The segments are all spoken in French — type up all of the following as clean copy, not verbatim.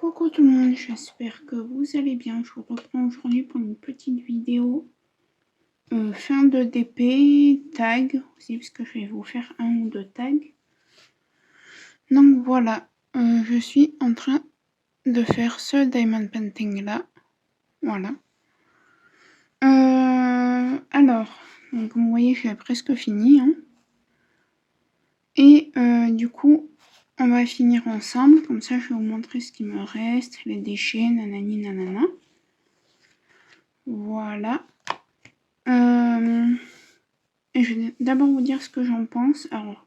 Coucou tout le monde, j'espère que vous allez bien. Je vous reprends aujourd'hui pour une petite vidéo fin de DP, tag aussi, parce que je vais vous faire un ou deux tags. Donc voilà, je suis en train de faire ce diamond painting là. Voilà. Alors, donc, comme vous voyez, j'ai presque fini. Hein. Et du coup, on va finir ensemble. Comme ça, je vais vous montrer ce qui me reste, les déchets, nanani nanana. Voilà. Et je vais d'abord vous dire ce que j'en pense. Alors,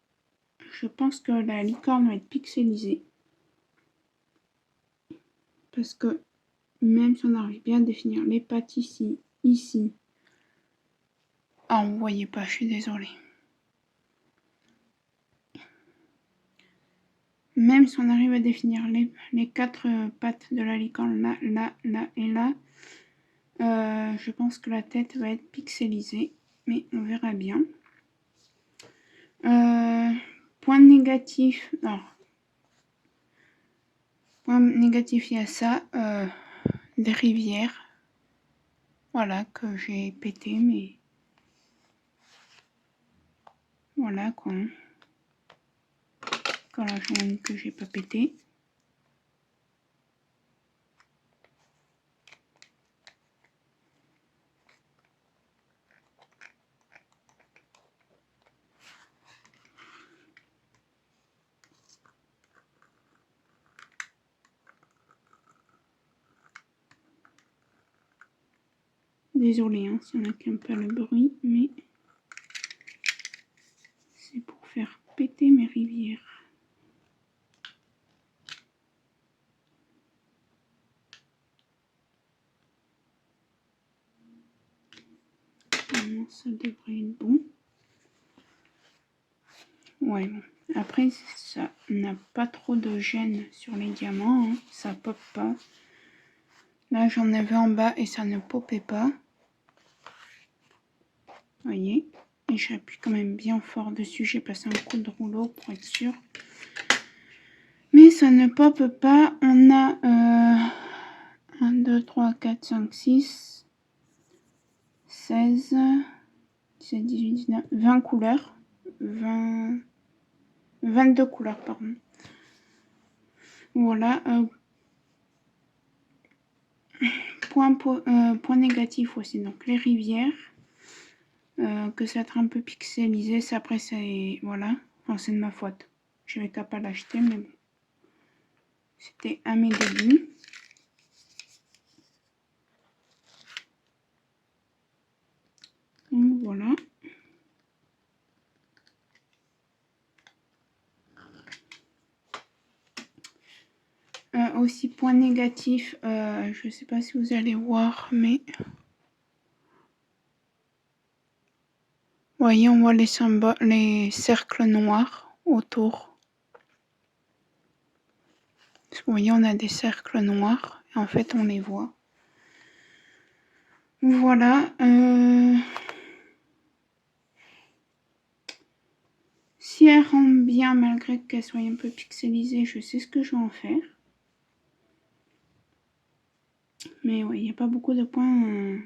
je pense que la licorne va être pixelisée. Parce que même si on arrive bien à définir les pattes ici. Ah, vous voyez pas, je suis désolée. Même si on arrive à définir les quatre pattes de la licorne, là et là, je pense que la tête va être pixelisée. Mais on verra bien. Point négatif. Alors, point négatif, il y a ça. Des rivières. Voilà, que j'ai pété, mais voilà quoi. Voilà, j'en ai une que j'ai pas pété. Désolée hein, s'il y en a qu'un peu le bruit, mais c'est pour faire péter mes rivières. Normalement, ça devrait être bon. Ouais, bon. Après, ça n'a pas trop de gêne sur les diamants, hein. Ça pop pas. Là, j'en avais en bas et ça ne popait pas. Vous voyez? Et j'appuie quand même bien fort dessus. J'ai passé un coup de rouleau pour être sûr. Mais ça ne pop pas. On a 1, 2, 3, 4, 5, 6, 16, 17, 18, 19, 20 couleurs. 22 couleurs, pardon. Voilà. Point négatif aussi, donc les rivières. Que ça être un peu pixelisé, ça après c'est... Voilà. Enfin, c'est de ma faute. Je n'avais qu'à pas l'acheter, mais bon. C'était à mes débuts. Donc voilà. Aussi point négatif, je sais pas si vous allez voir, mais vous voyez, on voit les symboles, les cercles noirs autour. Parce que vous voyez, on a des cercles noirs et en fait on les voit. Voilà. Si elle rend bien malgré qu'elle soit un peu pixelisée, je sais ce que je vais en faire. Mais ouais, il n'y a pas beaucoup de points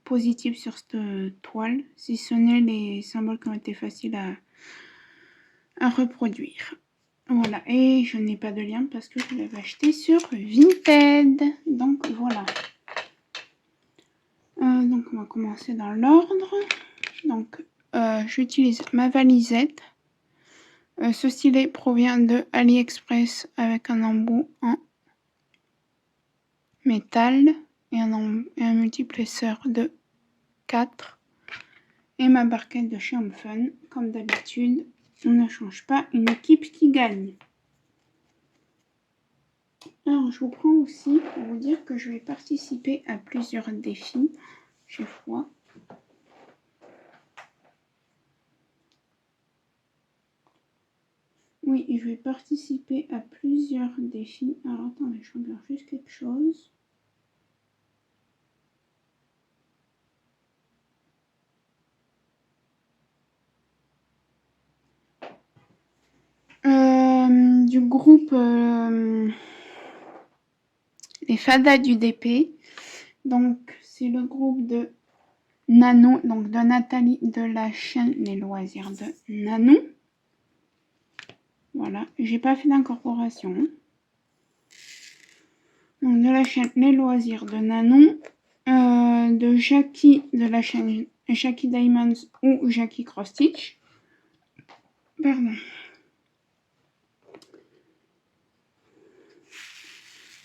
positifs sur cette toile, si ce n'est les symboles qui ont été faciles à reproduire. Voilà, et je n'ai pas de lien parce que je l'avais acheté sur Vinted. Donc voilà. Donc on va commencer dans l'ordre. Donc j'utilise ma valisette. Ce stylet provient de AliExpress avec un embout en métal et un multiplesseur de 4. Et ma barquette de chez Home Fun. Comme d'habitude, on ne change pas une équipe qui gagne. Alors, je vous prends aussi pour vous dire que je vais participer à plusieurs défis. J'ai froid. Oui, je vais participer à plusieurs défis. Alors, attendez, je regarde juste quelque chose. Du groupe les fadas du DP. Donc, c'est le groupe de Nano, donc de Nathalie de la chaîne Les Loisirs de Nano. Voilà, j'ai pas fait d'incorporation. Donc, de la chaîne Les Loisirs de Nano. De Jackie de la chaîne Jackie Diamonds ou Jackie Cross Stitch. Pardon.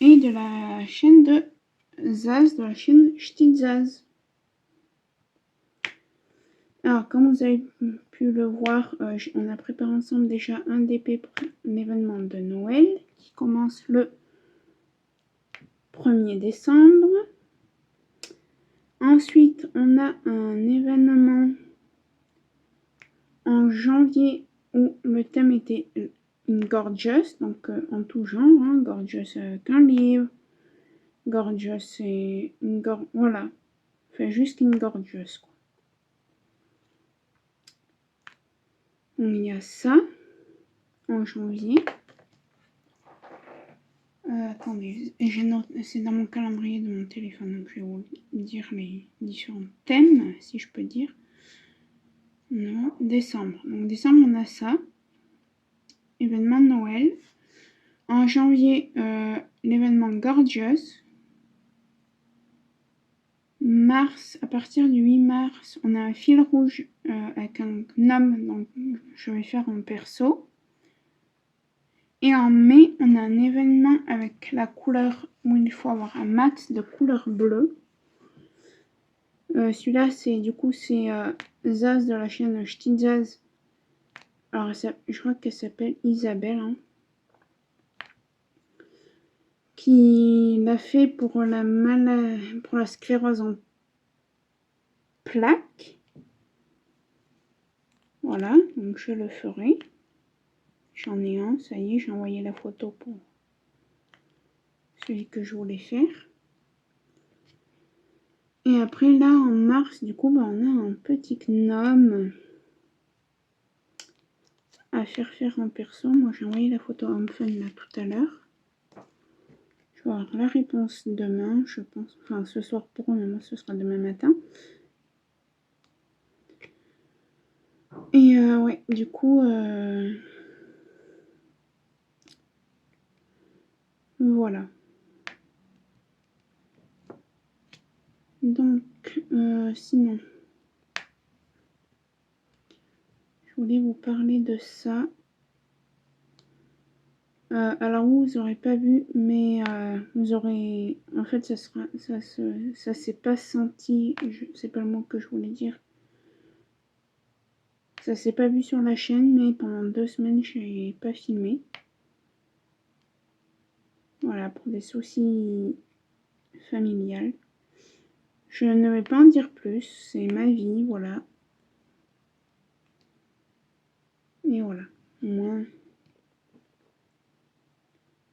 Et de la chaîne de Zaz, de la chaîne Ch'tizaz. Alors, comme vous avez pu le voir, on a préparé ensemble déjà un DP pour l'événement de Noël qui commence le 1er décembre. Ensuite, on a un événement en janvier où le thème était Gorgeous, donc en tout genre, hein, Gorgeous qu'un livre, Gorgeous et voilà, fait juste une Gorgeous, quoi. Donc, il y a ça en janvier. Attendez, c'est dans mon calendrier de mon téléphone, donc je vais vous dire les différents thèmes, si je peux dire. Non, décembre. Donc décembre, on a ça. Événement de Noël. En janvier, l'événement Gorgeous. Mars, à partir du 8 mars, on a un fil rouge avec un gnome, donc je vais faire en perso. Et en mai, on a un événement avec la couleur où il faut avoir un mat de couleur bleue. Celui-là, c'est Zaz de la chaîne Ch'tizaz. Alors, je crois qu'elle s'appelle Isabelle. Hein, qui l'a fait pour la sclérose en plaques. Voilà, donc je le ferai. J'en ai un, ça y est, j'ai envoyé la photo pour celui que je voulais faire. Et après, là, en mars, du coup, on a un petit gnome à faire en perso. Moi, j'ai envoyé la photo en fun là tout à l'heure. Je vais avoir la réponse demain, je pense. Enfin, ce soir pour eux, mais moi, ce sera demain matin. Et ouais, du coup, voilà. Donc, sinon, je voulais vous parler de ça. Alors vous n'aurez pas vu, mais vous aurez... En fait, ça s'est pas senti, c'est pas le mot que je voulais dire. Ça s'est pas vu sur la chaîne, mais pendant 2 semaines, je n'ai pas filmé. Voilà, pour des soucis familiales. Je ne vais pas en dire plus, c'est ma vie, voilà. Et voilà, moi...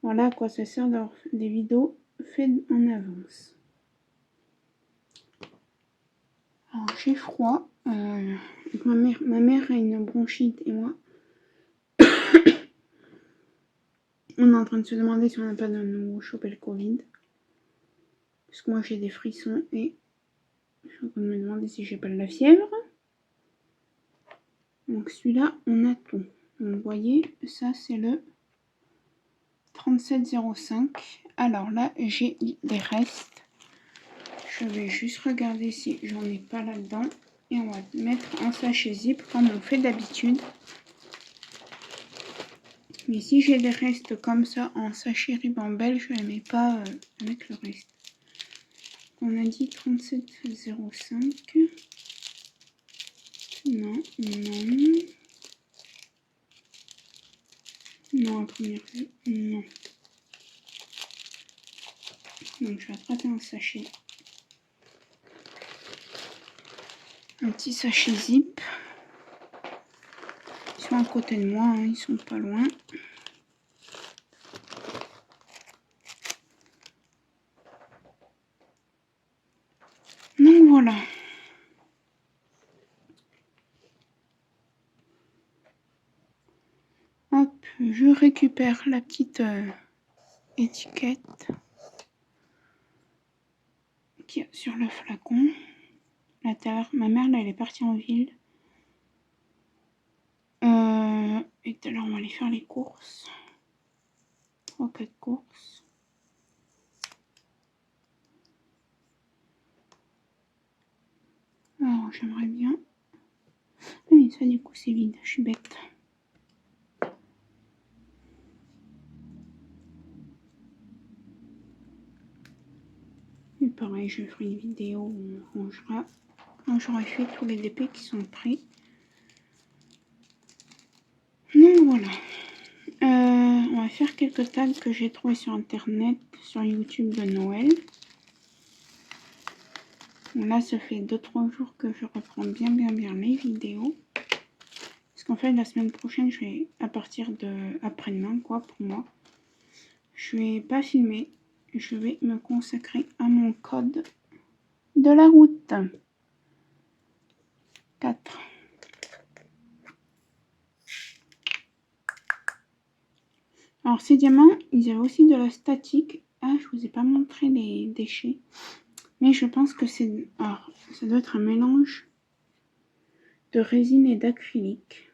Voilà à quoi ça sert d'avoir des vidéos faites en avance. Alors j'ai froid. Ma mère a une bronchite et moi, on est en train de se demander si on n'a pas de nous choper le Covid. Parce que moi j'ai des frissons et je suis en train de me demander si j'ai pas de la fièvre. Donc celui-là, on a tout. Donc vous voyez, ça c'est le 3705. Alors là, j'ai des restes. Je vais juste regarder si j'en ai pas là-dedans. Et on va mettre un sachet zip comme on fait d'habitude. Mais si j'ai des restes comme ça en sachet ribambelle, je ne les mets pas avec le reste. On a dit 3705. Non, non. Non, à première vue, non. Donc je vais attraper un sachet. Un petit sachet zip. Ils sont à côté de moi, hein, ils sont pas loin. Donc voilà. Hop, je récupère la petite étiquette. qu'il y a sur le flacon. Là, tout à l'heure, ma mère, là, elle est partie en ville. Et tout à l'heure, on va aller faire les courses. 3-4 courses. Alors, j'aimerais bien... Oui, ça, du coup, c'est vide. Je suis bête. Et pareil, je ferai une vidéo où on rangera quand j'aurai fait tous les DP qui sont pris. Donc voilà. On va faire quelques tags que j'ai trouvés sur internet, sur YouTube de Noël. Bon, là, ça fait 2-3 jours que je reprends bien les vidéos. Parce qu'en fait, la semaine prochaine, je vais, à partir de après-demain, quoi, pour moi, je vais pas filmer. Je vais me consacrer à mon code de la route. 4. Alors, ces diamants, ils avaient aussi de la statique. Ah, je vous ai pas montré les déchets. Mais je pense que c'est... Alors, ça doit être un mélange de résine et d'acrylique.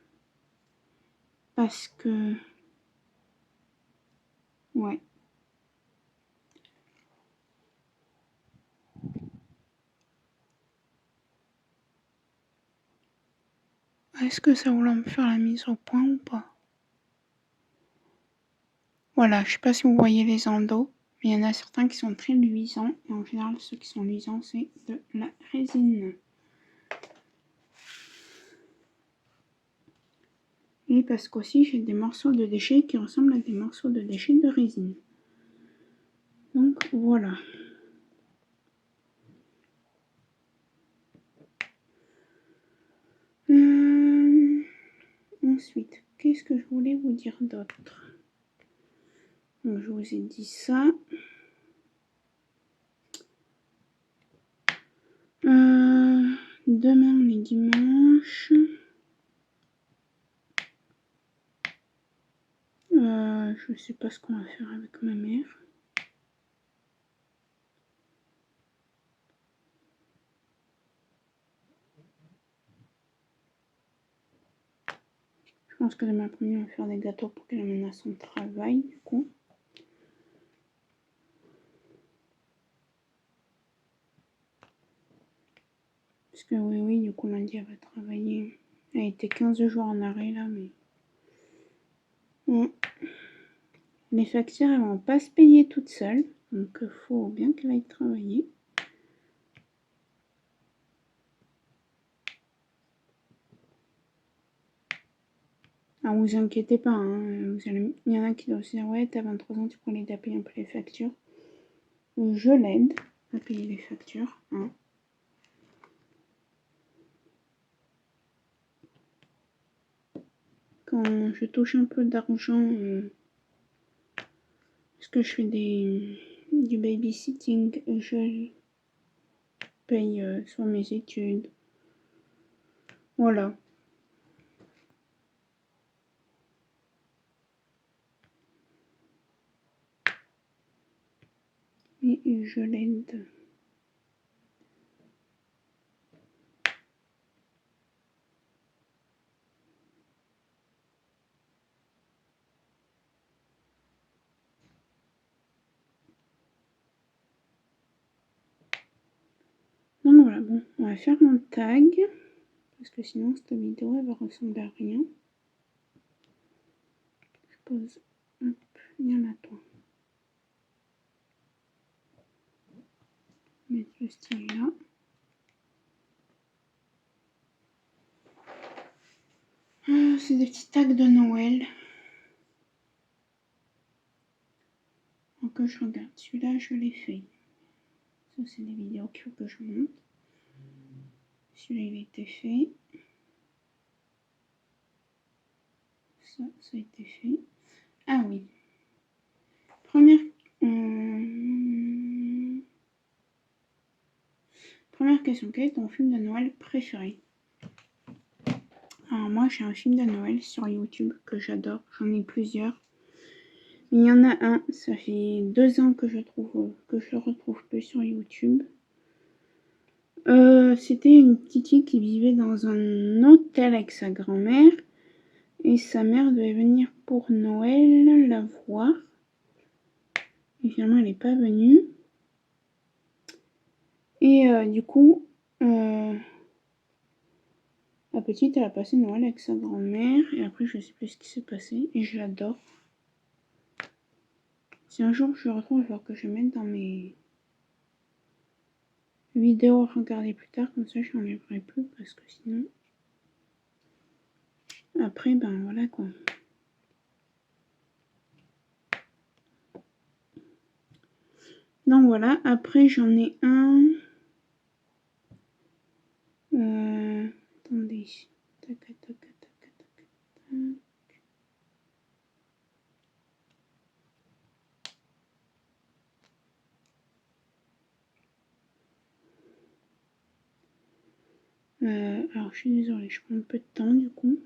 Parce que... Ouais. Est-ce que ça voulait me faire la mise au point ou pas? Voilà, je sais pas si vous voyez les endos, mais il y en a certains qui sont très luisants. Et en général, ceux qui sont luisants, c'est de la résine. Et parce qu'aussi, j'ai des morceaux de déchets qui ressemblent à des morceaux de déchets de résine. Donc, voilà. Ensuite, qu'est-ce que je voulais vous dire d'autre? Donc, je vous ai dit ça. Demain, on est dimanche. Je sais pas ce qu'on va faire avec ma mère. Je pense que demain après-midi, on va faire des gâteaux pour qu'elle amène à son travail, du coup. Parce que oui, du coup, lundi, elle va travailler. Elle a été 15 jours en arrêt, là, mais... Bon. Les factures, elles vont pas se payer toutes seules. Donc, il faut bien qu'elle aille travailler. Alors, vous inquiétez pas, hein, il y en a qui doivent se dire, ouais, t'as 23 ans, tu peux l'aider à payer un peu les factures. Je l'aide à payer les factures. Hein. Quand je touche un peu d'argent, parce que je fais du babysitting, je paye sur mes études. Voilà. Et je l'aide. Donc voilà, bon, on va faire mon tag. Parce que sinon, cette vidéo, elle va ressembler à rien. Je pose. Hop, il y en a toi. Mettre le style là. C'est des petits tags de Noël. Donc je regarde. Celui-là, je l'ai fait. Ça, c'est des vidéos qu'il faut que je monte. Celui-là, il a été fait. Ça a été fait. Ah oui. Première question. Quel est ton film de Noël préféré? Alors moi, j'ai un film de Noël sur YouTube que j'adore. J'en ai plusieurs. Il y en a un, ça fait 2 ans que je le retrouve plus sur YouTube. C'était une petite fille qui vivait dans un hôtel avec sa grand-mère. Et sa mère devait venir pour Noël la voir. Et finalement, elle n'est pas venue. Et du coup, la petite, elle a passé Noël avec sa grand-mère. Et après, je ne sais plus ce qui s'est passé. Et je l'adore. Si un jour je le retrouve, il va falloir que je mette dans mes vidéos à regarder plus tard. Comme ça, je n'enlèverai plus. Parce que sinon... Après, ben voilà quoi. Donc voilà. Après, j'en ai un... Attendez. Tac, tac, tac, tac, tac, tac. Alors, je suis désolée, je prends un peu de temps du coup.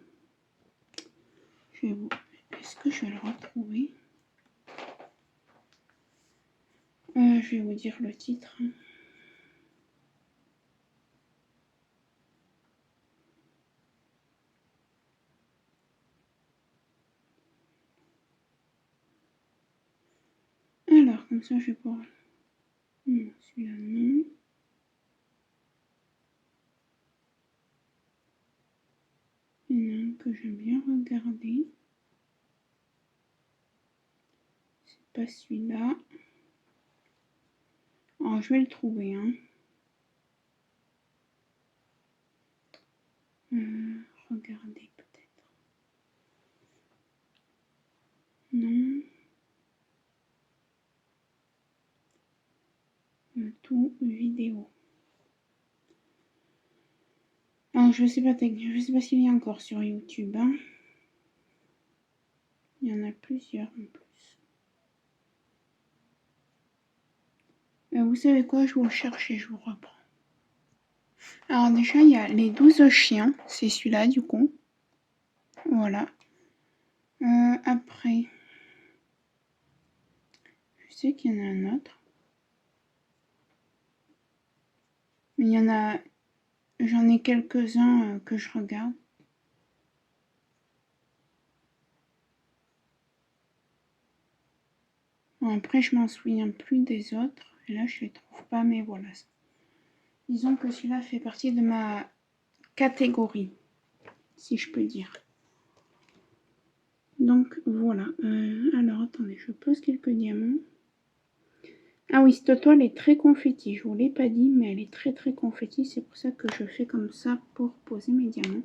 Est-ce que je vais le retrouver? Je vais vous dire le titre. Alors, comme ça, je vais pouvoir... Non, celui-là, non. Il y en a un que j'aime bien regarder. C'est pas celui-là. Alors, je vais le trouver, hein. Regardez peut-être. Non. Tout vidéo. Alors, je sais pas s'il y a encore sur YouTube, hein. Il y en a plusieurs en plus. Vous savez quoi, je vais vous chercher, je vous reprends. Alors déjà, il y a les 12 chiens, c'est celui-là du coup. Voilà. Après, je sais qu'il y en a un autre. Mais il y en a, j'en ai quelques-uns que je regarde. Bon, après, je m'en souviens plus des autres. Et là, je les trouve pas, mais voilà. Disons que celui-là fait partie de ma catégorie, si je peux dire. Donc voilà. Alors attendez, je pose quelques diamants. Ah oui, cette toile est très confetti. Je vous l'ai pas dit, mais elle est très très confetti. C'est pour ça que je fais comme ça pour poser mes diamants.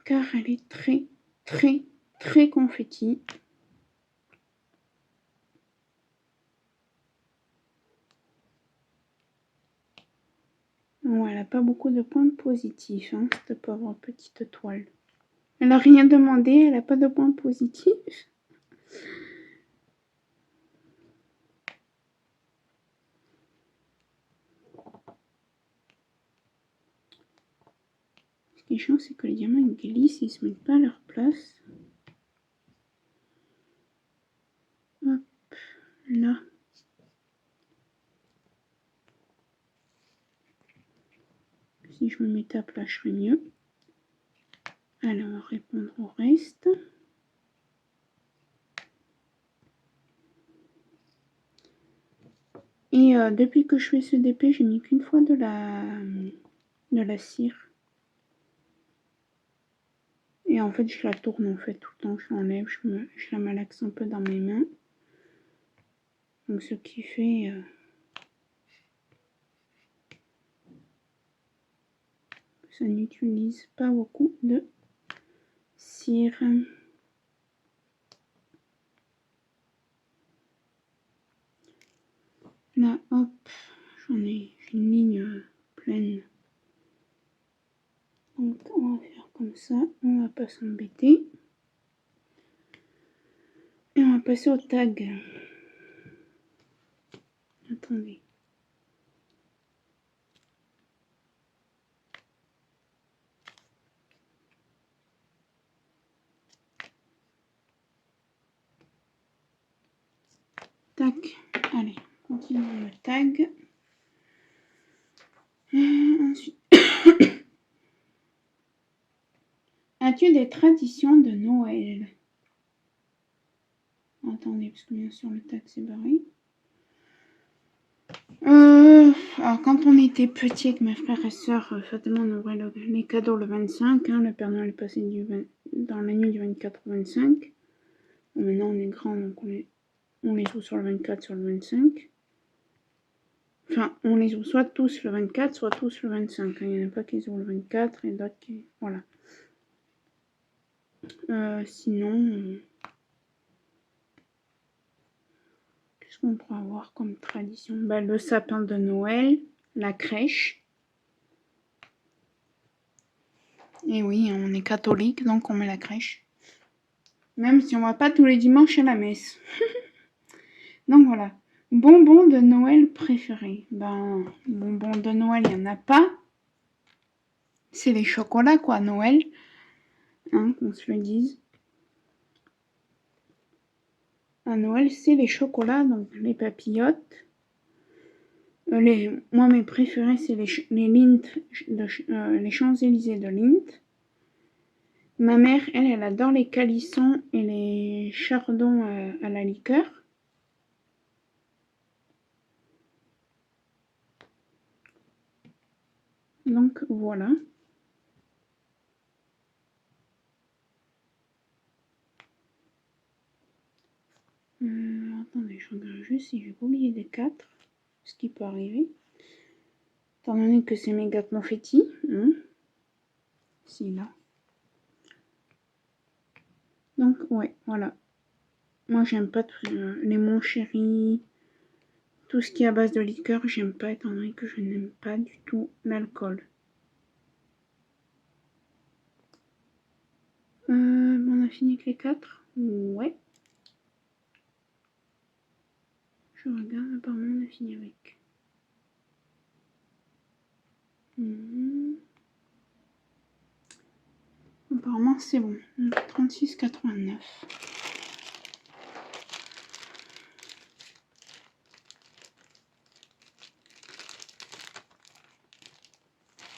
Car elle est très très très confetti. Bon, elle n'a pas beaucoup de points positifs, hein, cette pauvre petite toile. Elle n'a rien demandé, elle n'a pas de points positifs. Ce qui est chiant, c'est que les diamants ils glissent, ils se mettent pas à leur place. Hop, là. Si je me mettais à plat, je serais mieux. Alors, on va répondre au reste. Et depuis que je fais ce DP, j'ai mis qu'une fois de la cire. Et en fait, je la tourne en fait tout le temps. Je l'enlève, je la malaxe un peu dans mes mains. Donc, ce qui fait... ça n'utilise pas beaucoup de cire. Là, hop, j'ai une ligne pleine. Donc, on va faire comme ça. On va pas s'embêter. Et on va passer au tag. Attendez. Tac. Allez, continuons le tag. As-tu des traditions de Noël? Attendez, parce que bien sûr le texte est barré. Alors quand on était petit avec mes frères et sœurs, fatalement on ouvrait les cadeaux le 25. Hein, le Père Noël est passé dans la nuit du 24 au 25. Bon, maintenant on est grand, donc on les joue sur le 24, sur le 25. Enfin, on les joue soit tous le 24, soit tous le 25. Hein. Il n'y en a pas qui jouent le 24 et d'autres qui... Voilà. Sinon... Qu'est-ce qu'on pourrait avoir comme tradition? Le sapin de Noël, la crèche. Et oui, on est catholique, donc on met la crèche. Même si on ne va pas tous les dimanches à la messe. Donc voilà. Bonbons de Noël préférés. Bonbons de Noël, il n'y en a pas. C'est les chocolats, quoi, Noël. Hein, qu'on se le dise. À Noël, c'est les chocolats, donc les papillotes. Moi, mes préférés, c'est les Lindt, les Champs-Élysées de Lindt. Ma mère, elle adore les calissons et les chardons à la liqueur. Donc, voilà. Attendez, je regarde juste si j'ai pas oublié des 4. Ce qui peut arriver. Étant donné que c'est méga confetti. Hein. Si, là. Donc, ouais, voilà. Moi, j'aime pas les Mon Chéri. Tout ce qui est à base de liqueur, j'aime pas, étant donné que je n'aime pas du tout l'alcool. On a fini avec les 4. Ouais. Je regarde, apparemment on a fini avec. Apparemment c'est bon. 36,89.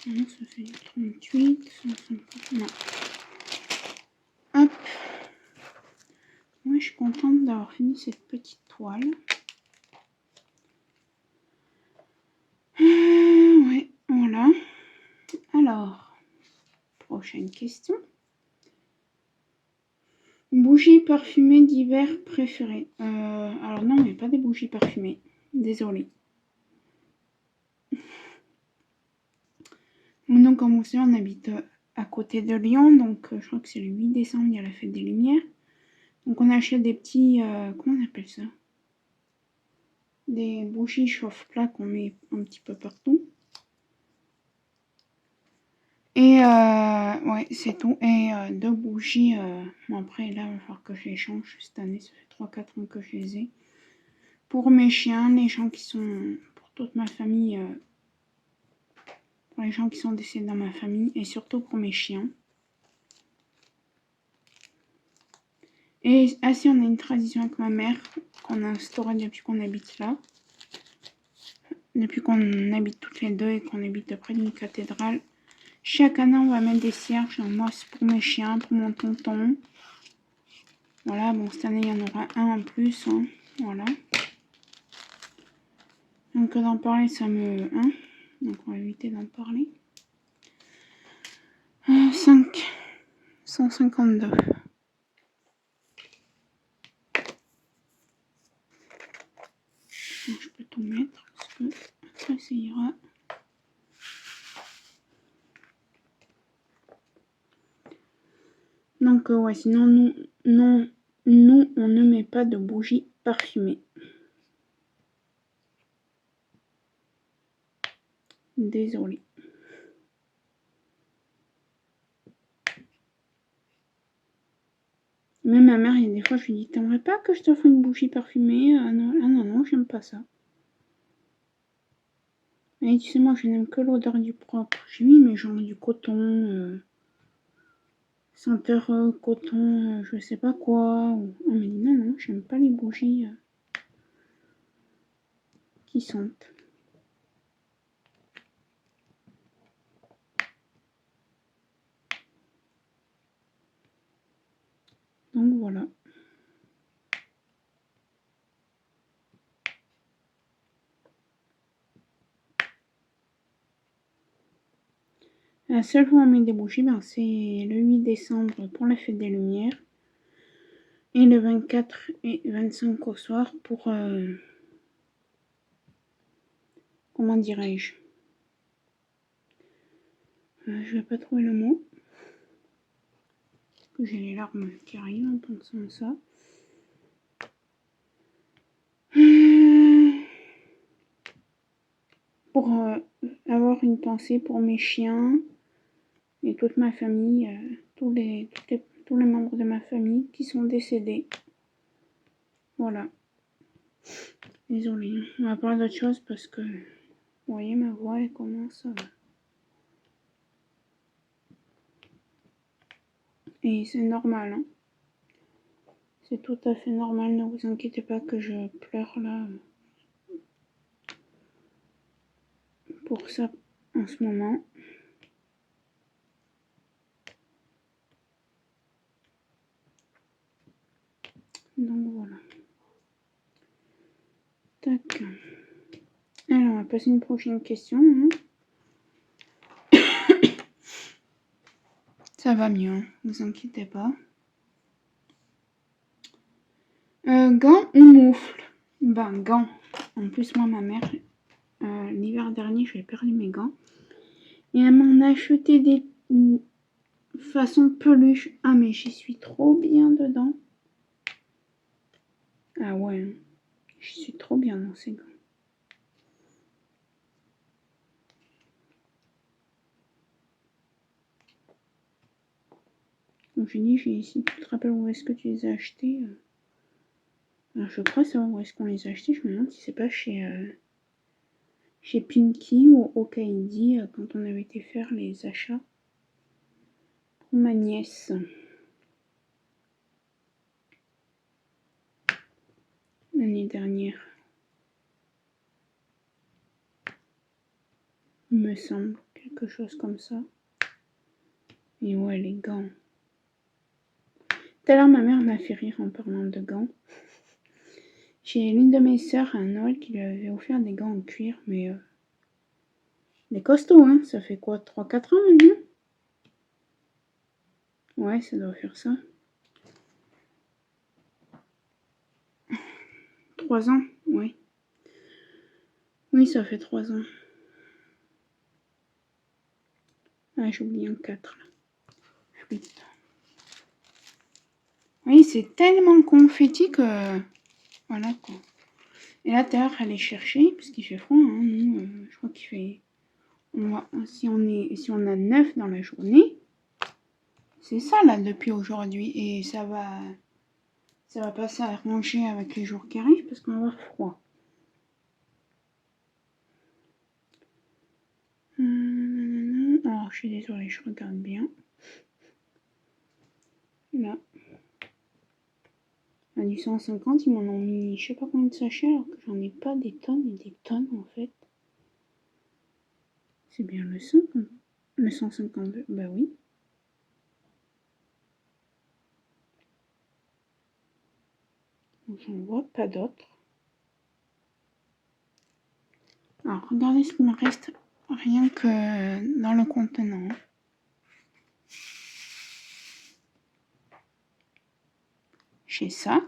Non, ça fait 38, 150. Non. Hop. Moi je suis contente d'avoir fini cette petite toile. Ouais, voilà. Alors, prochaine question. Bougies parfumées d'hiver préférées. Alors non, il n'y a pas des bougies parfumées. Désolée. Donc, comme vous savez, on habite à côté de Lyon. Donc, je crois que c'est le 8 décembre, il y a la fête des Lumières. Donc, on achète des petits... comment on appelle ça? Des bougies chauffe-plat qu'on met un petit peu partout. Et ouais, c'est tout. Et 2 bougies. Bon, après, là, il va falloir que je les change cette année. Ça fait 3-4 ans que je les ai. Pour mes chiens, les gens qui sont... Pour toute ma famille... pour les gens qui sont décédés dans ma famille. Et surtout pour mes chiens. Et si on a une tradition avec ma mère qu'on a instaurée depuis qu'on habite là. Depuis qu'on habite toutes les deux et qu'on habite près d'une cathédrale. Chaque année, on va mettre des cierges. Moi, c'est pour mes chiens, pour mon tonton. Voilà, bon, cette année, il y en aura un en plus. Hein. Voilà. Donc, d'en parler, ça me... Hein. Donc, on va éviter d'en parler. 152. Donc, je peux tout mettre parce que après, ça ira. Donc, ouais, sinon, nous, on ne met pas de bougies parfumées. Désolée. Même ma mère, il y a des fois, je lui dis, t'aimerais pas que je te fasse une bougie parfumée? Ah non, j'aime pas ça. Et tu sais, moi, je n'aime que l'odeur du propre. J'ai mis, mais genre du coton, senteur coton, je sais pas quoi. Elle m'a dit, non, j'aime pas les bougies qui sentent. La seule fois où on met des bougies, ben, c'est le 8 décembre pour la fête des Lumières. Et le 24 et 25 au soir pour... comment dirais-je, je vais pas trouver le mot. J'ai les larmes qui arrivent en pensant à ça. Pour avoir une pensée pour mes chiens et toute ma famille, tous les membres de ma famille qui sont décédés. Voilà. Désolée. On va parler d'autre chose parce que, vous voyez, ma voix, elle commence à... Et c'est normal, hein. C'est tout à fait normal, ne vous inquiétez pas que je pleure là pour ça en ce moment. Donc voilà. Tac. Alors, on va passer une prochaine question. Hein. Ça va mieux, hein, ne vous inquiétez pas. Gants ou moufle? Ben, gants. En plus, moi, ma mère, l'hiver dernier, j'ai perdu mes gants. Et elle m'en a acheté des façon peluche. Ah, mais j'y suis trop bien dedans. Ah ouais, j'y suis trop bien dans ces gants. Comme je dis, si tu te rappelles où est-ce que tu les as achetés. Alors, je crois savoir où est-ce qu'on les a achetés. Je me demande si c'est pas chez Pinky ou Okaidi quand on avait été faire les achats pour ma nièce. L'année dernière. Il me semble, quelque chose comme ça. Et ouais, les gants. Tout à l'heure, ma mère m'a fait rire en parlant de gants. J'ai l'une de mes sœurs à Noël qui lui avait offert des gants en cuir, mais des costauds, hein. Ça fait quoi, 3-4 ans maintenant? Ouais, ça doit faire ça. 3 ans, oui. Oui, ça fait 3 ans. Ah, j'ai oublié un 4 là. Flûte. Oui, c'est tellement confetti que... Voilà quoi. Et là, tout à l'heure, elle est chercher, parce qu'il fait froid, hein. Nous, je crois qu'il fait... si on a 9 dans la journée, c'est ça là depuis aujourd'hui. Et ça va pas s'arranger avec les jours qui arrivent parce qu'on va avoir froid. Alors, je suis désolée, je regarde bien. Là. À du 150, ils m'en ont mis je sais pas combien de sachets alors que j'en ai pas des tonnes et des tonnes en fait. C'est bien le 50, le 152, bah oui. J'en vois pas d'autres. Alors, regardez ce qu'il me reste rien que dans le contenant. J'ai ça.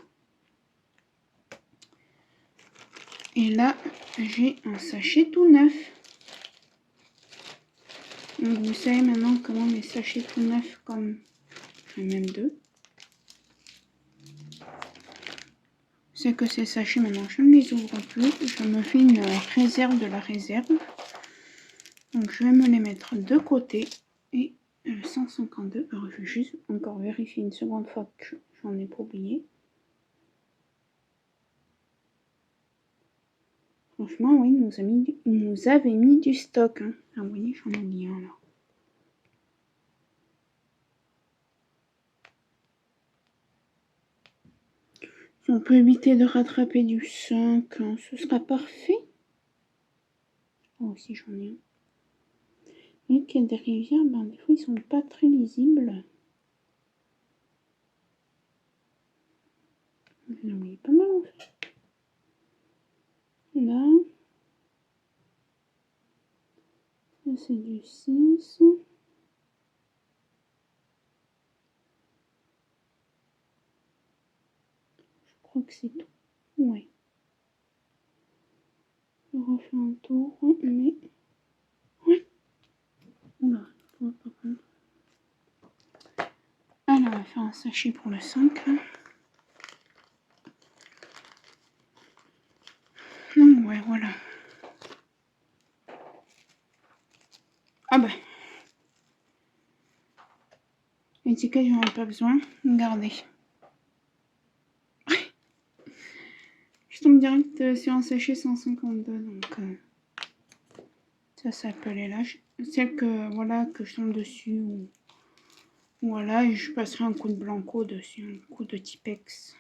Et là, j'ai un sachet tout neuf. Donc, vous savez maintenant comment les sachets tout neufs, comme j'en ai même 2. C'est que ces sachets, maintenant, je ne les ouvre plus. Je me fais une réserve de la réserve. Donc, je vais me les mettre de côté. Et le 152, alors je vais juste encore vérifier une seconde fois que j'en ai pas oublié. Franchement, oui, il nous avait mis du stock. Hein. Ah, vous voyez, j'en ai oublié un là. Si on peut éviter de rattraper du 5, hein, ce sera parfait. Oh, aussi, j'en ai un. Et qu'il y a des rivières, ben, des fois, ils sont pas très lisibles. J'en ai oublié pas mal en fait. Là. Ça, c'est du 6. que c'est tout. Ouais. Je refais un tour, mais... Ouais. Oula, on va pas prendre. Alors, on va faire un sachet pour le 5. Là. Donc, ouais, voilà. Ah bah. L'étiquette, j'en ai pas besoin. Regardez. Je tombe direct sur un sachet 152, donc ça s'appelait là. Celle que, voilà, que je tombe dessus, ou voilà, et je passerai un coup de blanco dessus, un coup de Tipex.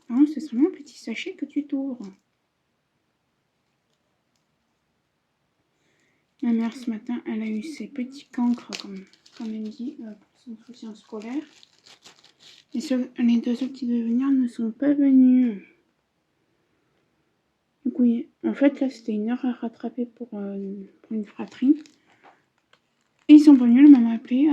Non, c'est seulement un petit sachet que tu t'ouvres. Ma mère, ce matin, elle a eu ses petits cancres, comme elle dit, pour son soutien scolaire. Et les deux autres qui devaient venir ne sont pas venus. Donc oui, en fait, là, c'était une heure à rattraper pour une fratrie. Et ils sont pas venus, la maman a appelé.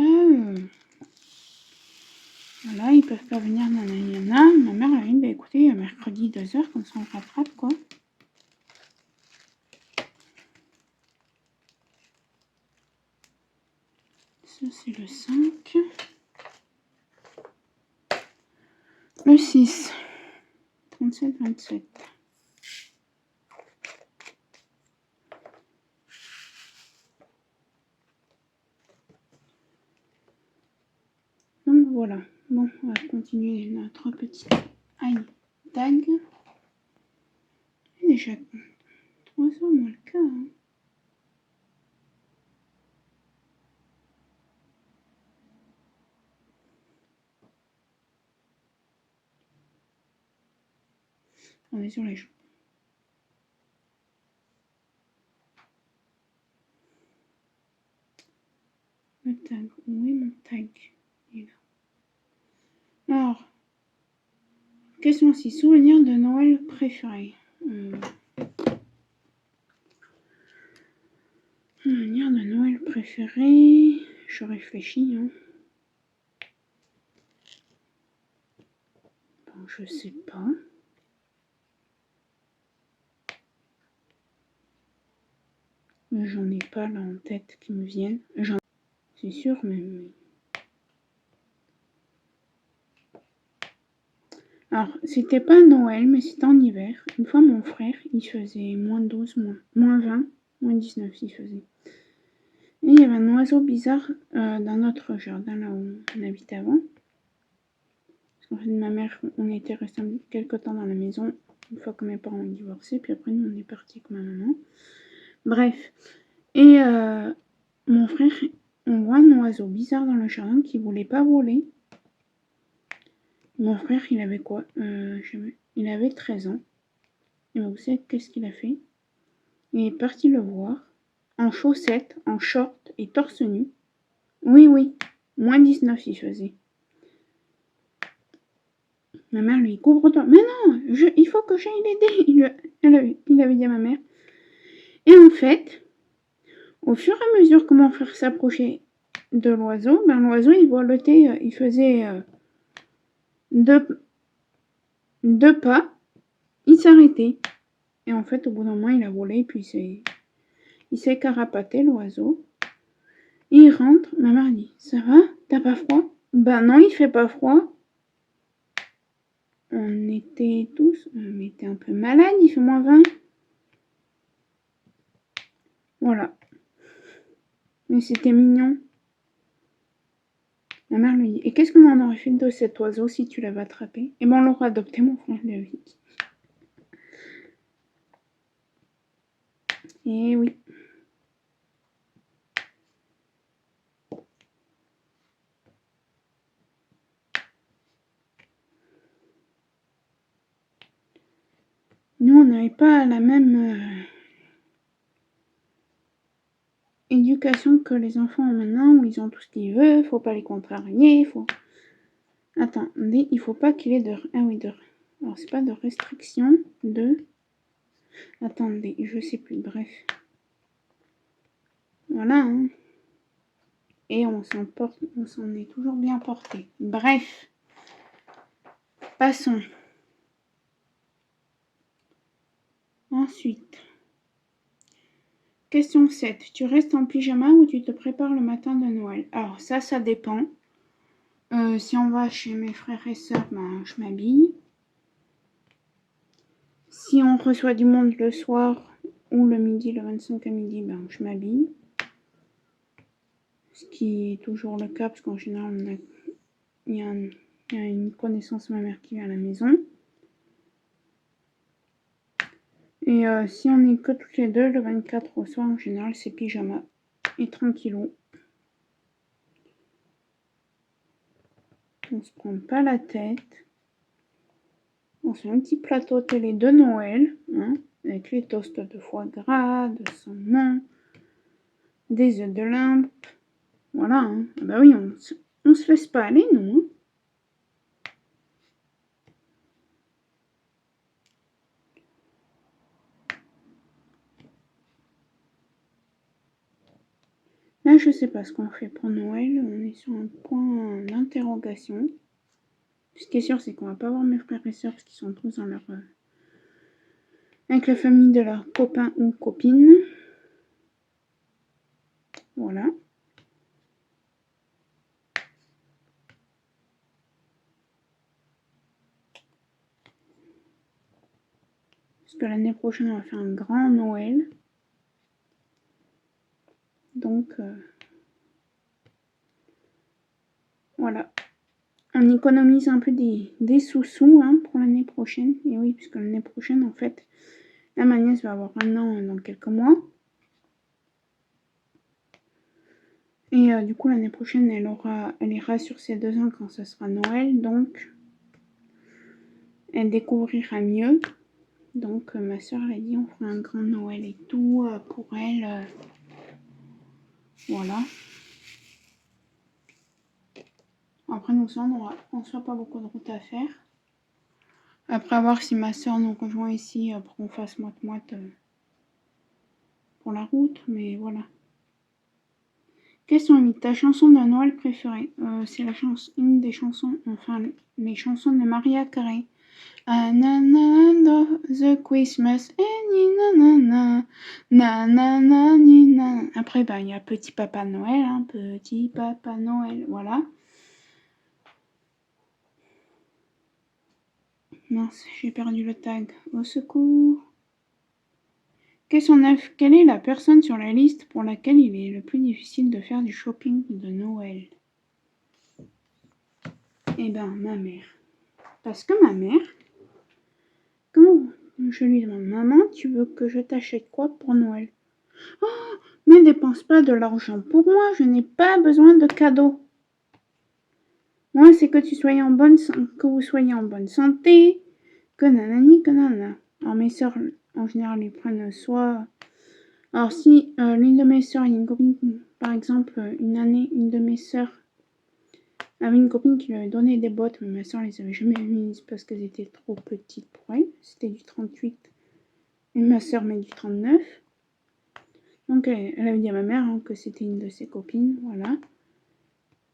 Voilà, ils peuvent pas venir, nanana. Ma mère a dit, bah écoutez, mercredi 2h, comme ça on rattrape, quoi. Ça, c'est le 5. Le 6. 37, 27. Donc voilà. Bon, on va continuer notre petite tag. Déjà 3 heures moins le cas. Hein. On est sur les joues. Le tag. Où est mon tag? Il est là. Alors, question 6. Souvenirs de Noël préférés. Souvenirs de Noël préférés. Je réfléchis. Hein. Bon, je sais pas. J'en ai pas là en tête qui me viennent. C'est sûr, mais... Alors, c'était pas Noël, mais c'était en hiver. Une fois, mon frère, il faisait moins 12, moins 20, moins 19, il faisait. Et il y avait un oiseau bizarre dans notre jardin, là où on habitait avant. Parce qu'en fait, ma mère, on était restés quelques temps dans la maison, une fois que mes parents ont divorcé, puis après, nous, on est partis avec ma maman. Bref. Et mon frère, on voit un oiseau bizarre dans le jardin qui voulait pas voler. Mon frère, il avait quoi il avait 13 ans. Et vous savez qu'est-ce qu'il a fait? Il est parti le voir, en chaussettes, en short et torse nu. Oui, moins 19 il faisait. Ma mère lui couvre-toi. Mais non, il faut que j'aille l'aider. Il avait dit à ma mère. Et en fait, au fur et à mesure que mon frère s'approchait de l'oiseau, l'oiseau, il voletait, il faisait 2 pas, il s'arrêtait. Et en fait, au bout d'un moment, il a volé, puis il s'est carapaté, l'oiseau. Il rentre, ma mère dit, ça va? T'as pas froid? Ben non, il fait pas froid. On était tous, on était un peu malades, il fait moins 20. Voilà. Mais c'était mignon. Ma mère lui dit, et qu'est-ce qu'on en aurait fait de cet oiseau si tu l'avais attrapé? Et ben on l'aurait adopté, mon frère lui avait dit. Et oui. Nous, on n'avait pas la même éducation que les enfants maintenant, où ils ont tout ce qu'ils veulent, faut pas les contrarier, faut... Attendez, il faut pas qu'il ait de... Ah oui, de... Alors, c'est pas de restriction, de... Attendez, je sais plus, bref. Voilà, hein. et on s'en est toujours bien porté. Bref, passons. Ensuite, question 7. Tu restes en pyjama ou tu te prépares le matin de Noël? Alors ça dépend. Si on va chez mes frères et sœurs, ben, je m'habille. Si on reçoit du monde le soir ou le midi, le 25 à midi, ben, je m'habille. Ce qui est toujours le cas, parce qu'en général, il y a une connaissance de ma mère qui vient à la maison. Et si on n'est que toutes les deux, le 24 au soir, en général, c'est pyjama. Et tranquillou. On se prend pas la tête. On fait un petit plateau télé de Noël, hein, avec les toasts de foie gras, de saumon, des œufs de limpe. Voilà, hein. Bah oui, on se laisse pas aller, nous. Hein. Là, je sais pas ce qu'on fait pour Noël. On est sur un point d'interrogation. Ce qui est sûr, c'est qu'on va pas voir mes frères et sœurs parce qu'ils sont tous dans leur... avec la famille de leurs copains ou copines. Voilà. Parce que l'année prochaine, on va faire un grand Noël. Donc, voilà. On économise un peu des sous-sous hein, pour l'année prochaine. Et oui, puisque l'année prochaine, en fait, ma nièce va avoir 1 an dans quelques mois. Et du coup, l'année prochaine, elle ira sur ses 2 ans quand ce sera Noël. Donc, elle découvrira mieux. Donc, ma soeur, elle a dit, on fera un grand Noël et tout pour elle. Voilà. Après, nous, on n'aura pas beaucoup de route à faire. Après, à voir si ma soeur nous rejoint ici pour qu'on fasse moite-moite pour la route. Mais voilà. Question 8. Ta chanson de Noël préférée? C'est une des chansons, enfin, les chansons de Mariah Carey. The Christmas Après, il y a Petit Papa Noël, hein, Petit Papa Noël, voilà. Mince, j'ai perdu le tag. Au secours. Question 9. Quelle est la personne sur la liste pour laquelle il est le plus difficile de faire du shopping de Noël? Eh ben, ma mère. Parce que ma mère, quand je lui demande, maman, tu veux que je t'achète quoi pour Noël? Oh, mais dépense pas de l'argent pour moi, je n'ai pas besoin de cadeaux. Moi, c'est que vous soyez en bonne santé, que nanani, que nanana. Alors mes sœurs, en général, ils prennent soit... Alors si l'une de mes sœurs, il y a une copine, par exemple, une année, une de mes sœurs avait une copine qui lui avait donné des bottes, mais ma sœur les avait jamais mises parce qu'elles étaient trop petites pour elle. C'était du 38. Et ma sœur met du 39. Donc elle avait dit à ma mère hein, que c'était une de ses copines, voilà.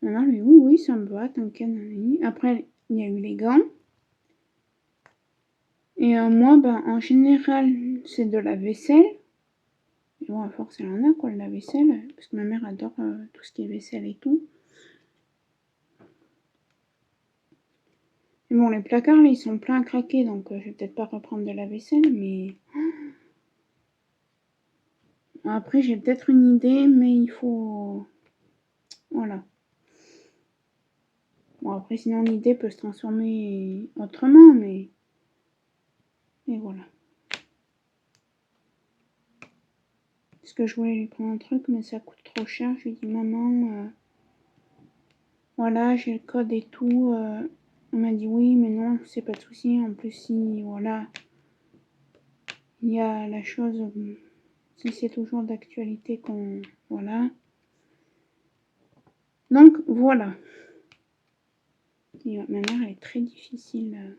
Ma mère lui dit oui, ça me va, t'inquiète. Après, il y a eu les gants. Et moi, en général, c'est de la vaisselle. Et bon, à force, elle en a, quoi, de la vaisselle. Parce que ma mère adore tout ce qui est vaisselle et tout. Et bon, les placards, là, ils sont pleins à craquer. Donc, je vais peut-être pas reprendre de la vaisselle, mais... Après, j'ai peut-être une idée, mais il faut... Voilà. Bon, après, sinon, l'idée peut se transformer autrement, mais... Et voilà. Parce que je voulais lui prendre un truc, mais ça coûte trop cher. Je lui ai dit, maman, voilà, j'ai le code et tout. Elle m'a dit, oui, mais non, c'est pas de souci. En plus, si, voilà, il y a la chose, si c'est toujours d'actualité qu'on... Voilà. Donc, voilà. Et ma mère, elle est très difficile.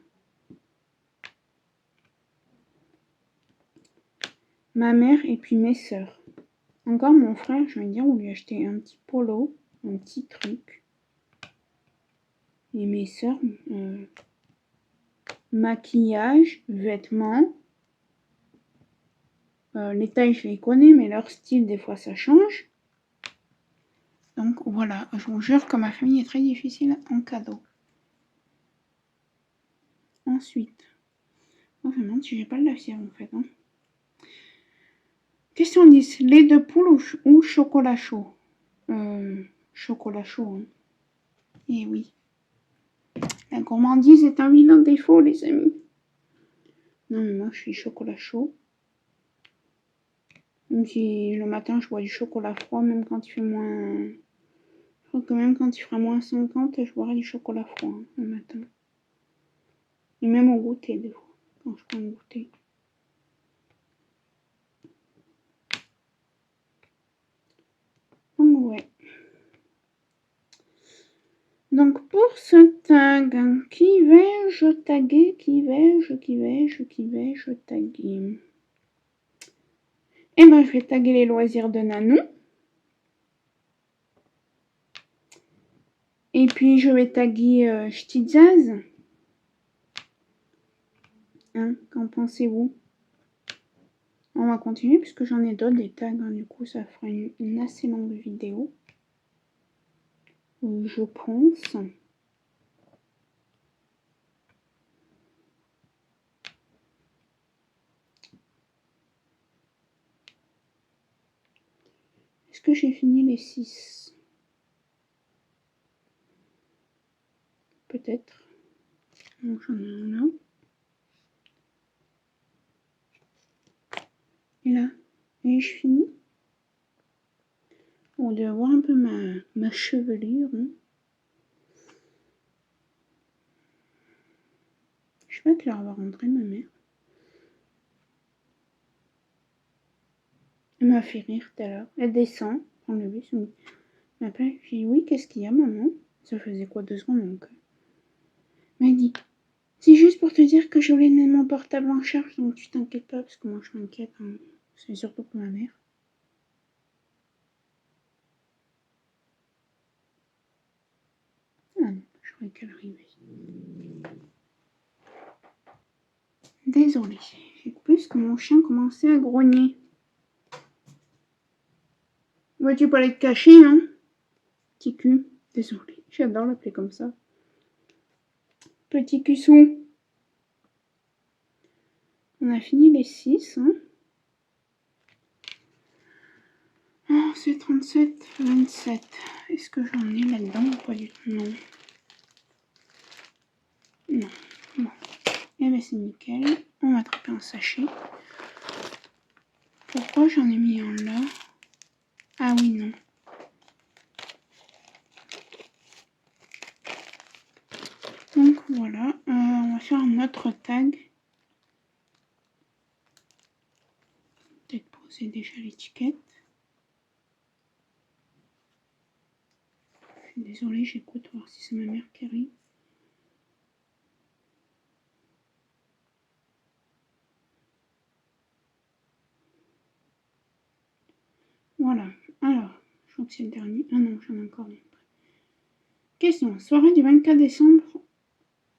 Ma mère et puis mes sœurs. Encore mon frère, je vais dire, on lui a acheté un petit polo. un petit truc. Et mes sœurs, maquillage, vêtements. Les tailles, je les connais, mais leur style, des fois, ça change. Donc voilà, je vous jure que ma famille est très difficile en cadeau. Ensuite, je me demande si j'ai pas de la fièvre en fait. Hein. Question 10. Lait de poule ou chocolat chaud Chocolat chaud. Hein. Et oui. La gourmandise est un vilain défaut, les amis. Non, mais moi, je suis chocolat chaud. Même si le matin, je bois du chocolat froid, même quand il fait moins... Je crois que même quand il fera moins 50, je boirai du chocolat froid hein, le matin. Et même au goûter, des fois, quand je prends le goûter. Donc, ouais. Donc, pour ce tag, qui vais-je taguer taguer Eh ben, je vais taguer les loisirs de Nanou. Et puis, je vais taguer Ch'tizaz. Hein, qu'en pensez-vous? On va continuer puisque j'en ai d'autres des tags. Hein, du coup, ça fera une assez longue vidéo. Je pense. Est-ce que j'ai fini les 6? Peut-être. Donc, j'en ai un là. Et là, ai-je fini? On doit voir un peu ma chevelure. Hein. Je sais pas quelle heure va rentrer ma mère. Elle m'a fait rire tout à l'heure. Elle descend, prend le bus. Elle m'appelle. Je dis oui, qu'est-ce qu'il y a, maman? Ça faisait quoi 2 secondes donc. Elle m'a dit c'est juste pour te dire que je voulais mettre mon portable en charge, donc tu t'inquiètes pas, parce que moi je m'inquiète. Hein. C'est surtout pour ma mère. Ah non, je croyais qu'elle arrivait. Désolée. J'ai coupé parce que mon chien commençait à grogner. Vas-tu pas aller te cacher, hein? Petit cul. Désolée. J'adore l'appeler comme ça. Petit cussou. On a fini les 6. Hein. Oh, c'est 37, 27. Est-ce que j'en ai là-dedans ou pas du tout? Non. Non. Bon. Eh bien, c'est nickel. On va attraper un sachet. Pourquoi j'en ai mis un là? Ah oui, non. Donc voilà. On va faire un autre tag. Peut-être poser déjà l'étiquette. Je suis désolée, j'écoute voir si c'est ma mère qui arrive. Voilà. Alors, je crois que c'est le dernier. Ah non, j'en ai encore un. Question. Soirée du 24 décembre.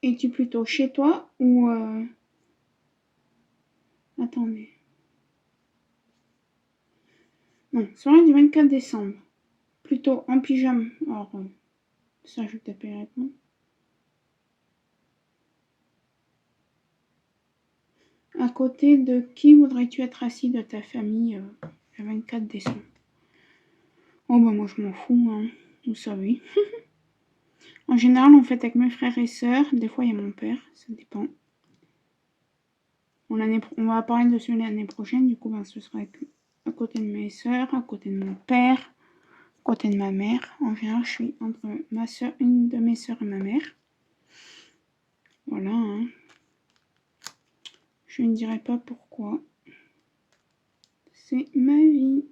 Es-tu plutôt chez toi ou... Attendez. Non, soirée du 24 décembre. Plutôt en pyjama. Alors, ça, je vais taper la réponse. À côté de qui voudrais-tu être assis de ta famille le 24 décembre? Oh bah moi je m'en fous, hein. Vous savez. En général, on fête avec mes frères et sœurs. Des fois, il y a mon père, ça dépend. On va parler de celui l'année prochaine, du coup, ben, ce sera à côté de mes sœurs, à côté de mon père, à côté de ma mère. En général, je suis entre ma sœur, une de mes sœurs et ma mère. Voilà. Hein. Je ne dirai pas pourquoi. C'est ma vie.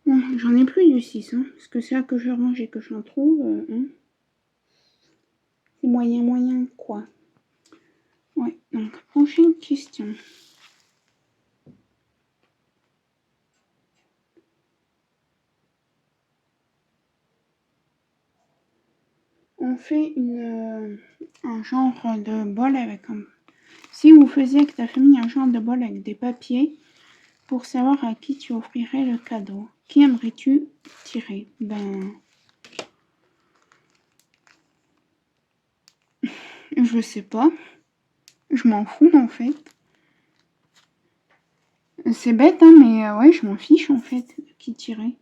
Bon, j'en ai plus du 6, hein, parce que c'est là que je range et que j'en trouve. Hein. C'est moyen, quoi. Ouais, donc prochaine question. on fait un genre de bol avec un... Si vous faisiez avec ta famille un genre de bol avec des papiers pour savoir à qui tu offrirais le cadeau, qui aimerais-tu tirer? Ben... Je sais pas. Je m'en fous en fait. C'est bête, hein, mais ouais, je m'en fiche en fait, qui tirer.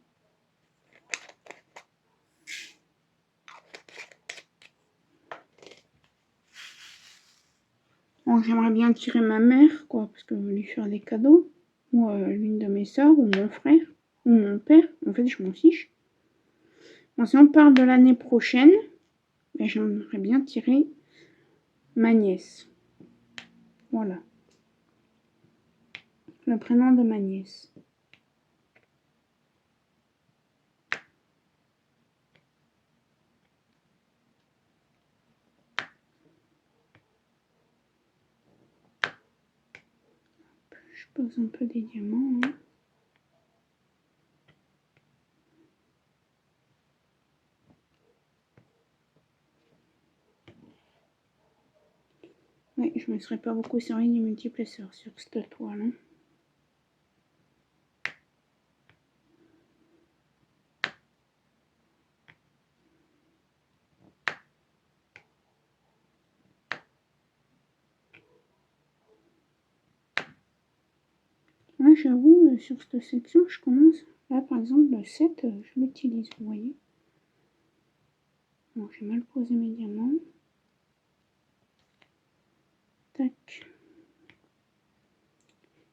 Bon, j'aimerais bien tirer ma mère, quoi, parce que je veux lui faire des cadeaux. Ou l'une de mes sœurs, ou mon frère, ou mon père. En fait, je m'en fiche. Bon, si on parle de l'année prochaine, ben, j'aimerais bien tirer ma nièce. Voilà. Le prénom de ma nièce. Je pose un peu des diamants. Hein. Oui, je ne me serais pas beaucoup servi du multiplesseur sur cette toile. Hein. Là, j'avoue, sur cette section, je commence. Là, par exemple, le 7, je l'utilise, vous voyez. Bon, j'ai mal posé mes diamants. Tac.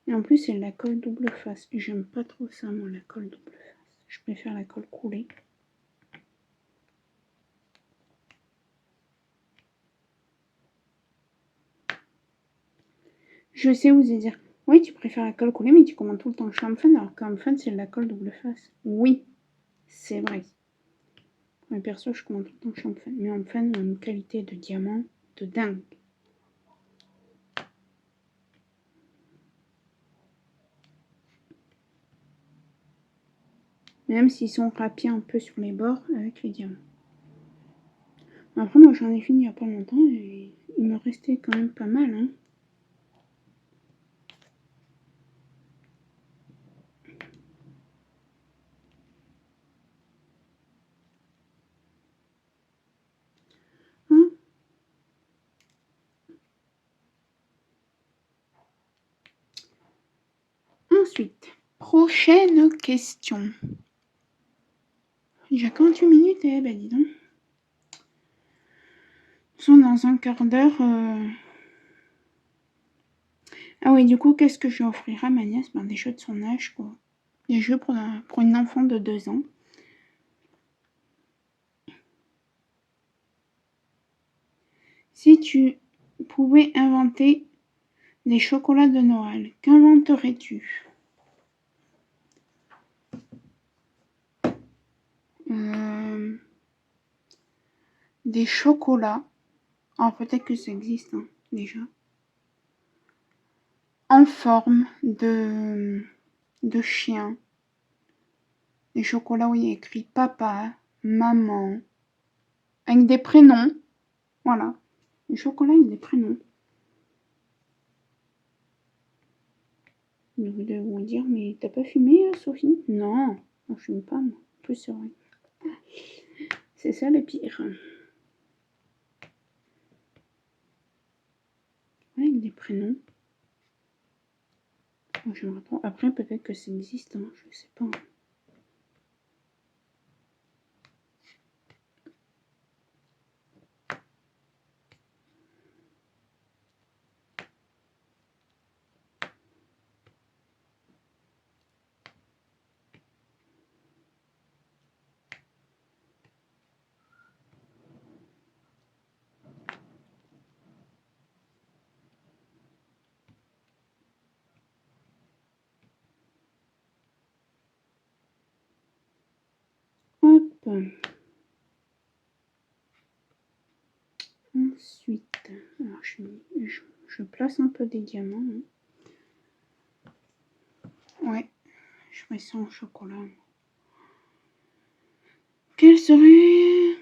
Et en plus, c'est de la colle double face. J'aime pas trop ça, moi, la colle double face. Je préfère la colle coulée. Je sais vous dire, oui, tu préfères la colle coulée, mais tu commandes tout le temps chez Fun, alors qu'en Fun, c'est de la colle double face. Oui, c'est vrai. Mais perso, je commande tout le temps chez Fun. Mais en Fun, on a une qualité de diamant de dingue. Même s'ils sont rapiés un peu sur les bords avec les diamants. Après, moi, j'en ai fini il n'y a pas longtemps et il me restait quand même pas mal. Hein. Hein. Ensuite, prochaine question. J'ai 48 minutes, eh ben dis donc. Nous sommes dans un quart d'heure. Ah oui, du coup, qu'est-ce que je offrirai à ma nièce? Ben, des jeux de son âge, quoi. Des jeux pour une enfant de 2 ans. Si tu pouvais inventer des chocolats de Noël, qu'inventerais-tu? Des chocolats. Alors peut-être que ça existe hein, déjà. En forme de chien. Des chocolats où il y a écrit papa, maman. Avec des prénoms. Voilà. Des chocolats avec des prénoms. Je voulais vous dire, mais t'as pas fumé, Sophie? Non, je fume pas, moi. En plus, c'est vrai. C'est ça le pire. Ouais, avec des prénoms. Après, peut-être que ça existe, hein, je sais pas. Hop. Ensuite, alors je place un peu des diamants. Hein. Ouais, je mets ça en chocolat. Quel serait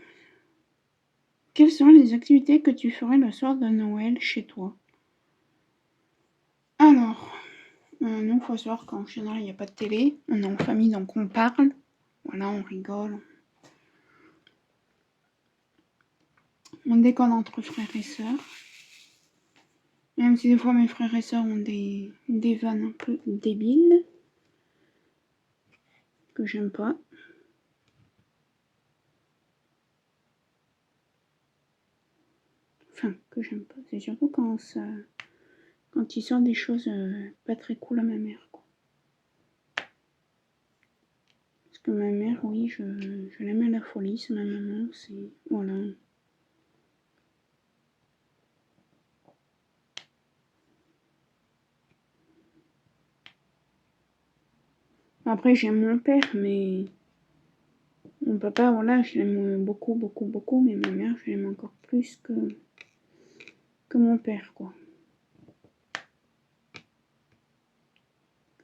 seraient les activités que tu ferais le soir de Noël chez toi? Alors, nous, il faut savoir qu'en général, il n'y a pas de télé. On est en famille, donc on parle. Voilà, on rigole. On déconne entre frères et sœurs. Même si des fois, mes frères et sœurs ont des vannes un peu débiles. Que j'aime pas. Enfin, que j'aime pas. C'est surtout quand il sort des choses pas très cool à ma mère, quoi. Parce que ma mère, oui, je l'aime à la folie, c'est ma maman, c'est... Voilà. Après, j'aime mon père, mais... Mon papa, voilà, je l'aime beaucoup, beaucoup, beaucoup, mais ma mère, je l'aime encore plus que mon père, quoi.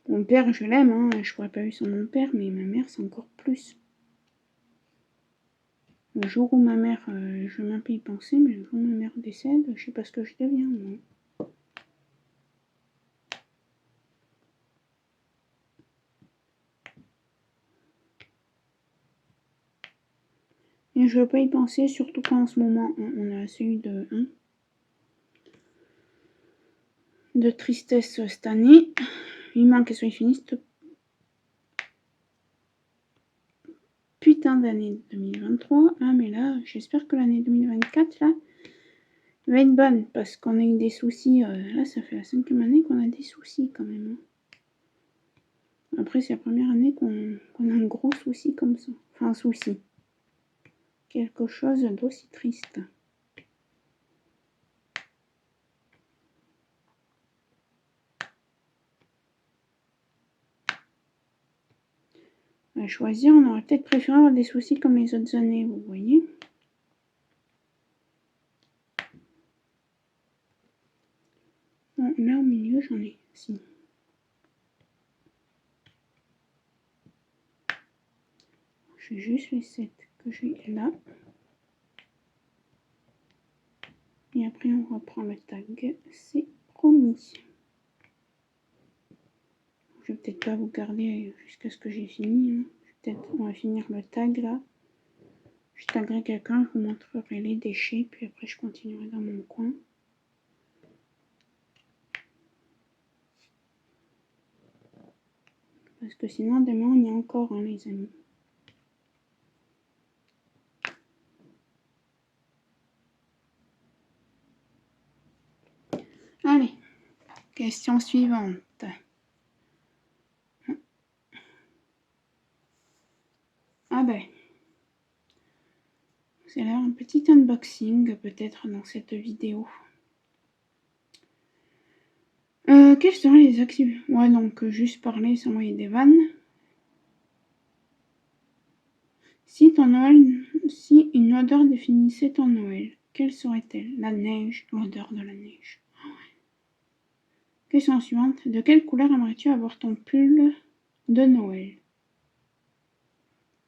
Mon père, je l'aime, hein, je pourrais pas vivre sans mon père, mais ma mère, c'est encore plus. Le jour où ma mère, je veux même pas y penser, mais le jour où ma mère décède, je sais pas ce que je deviens, moi. Et je veux pas y penser, surtout qu'en ce moment, on a assez eu de tristesse cette année. Vivement qu'elle soit finie, cette putain d'année 2023. Ah, mais là, j'espère que l'année 2024, là, va être bonne, parce qu'on a eu des soucis. Là, ça fait la 5e année qu'on a des soucis, quand même. Après, c'est la première année qu'on a un gros souci comme ça. Enfin, un souci. Quelque chose d'aussi triste. À choisir, on aurait peut-être préféré avoir des soucis comme les autres années, vous voyez. Bon, là, au milieu, j'en ai. Si. Je vais juste les 7 que j'ai là. Et après, on reprend le tag. C'est promis. Je vais peut-être pas vous garder jusqu'à ce que j'ai fini. Hein. Peut-être on va finir le tag là. Je taguerai quelqu'un, je vous montrerai les déchets, puis après je continuerai dans mon coin. Parce que sinon demain on y est encore, hein, les amis. Allez, question suivante. Ah ben, c'est là un petit unboxing peut-être dans cette vidéo. Quelles seraient les actions? Ouais, donc juste parler sans envoyer des vannes. Si une odeur définissait ton Noël, quelle serait-elle? La neige, l'odeur de la neige. Question suivante. De quelle couleur aimerais-tu avoir ton pull de Noël?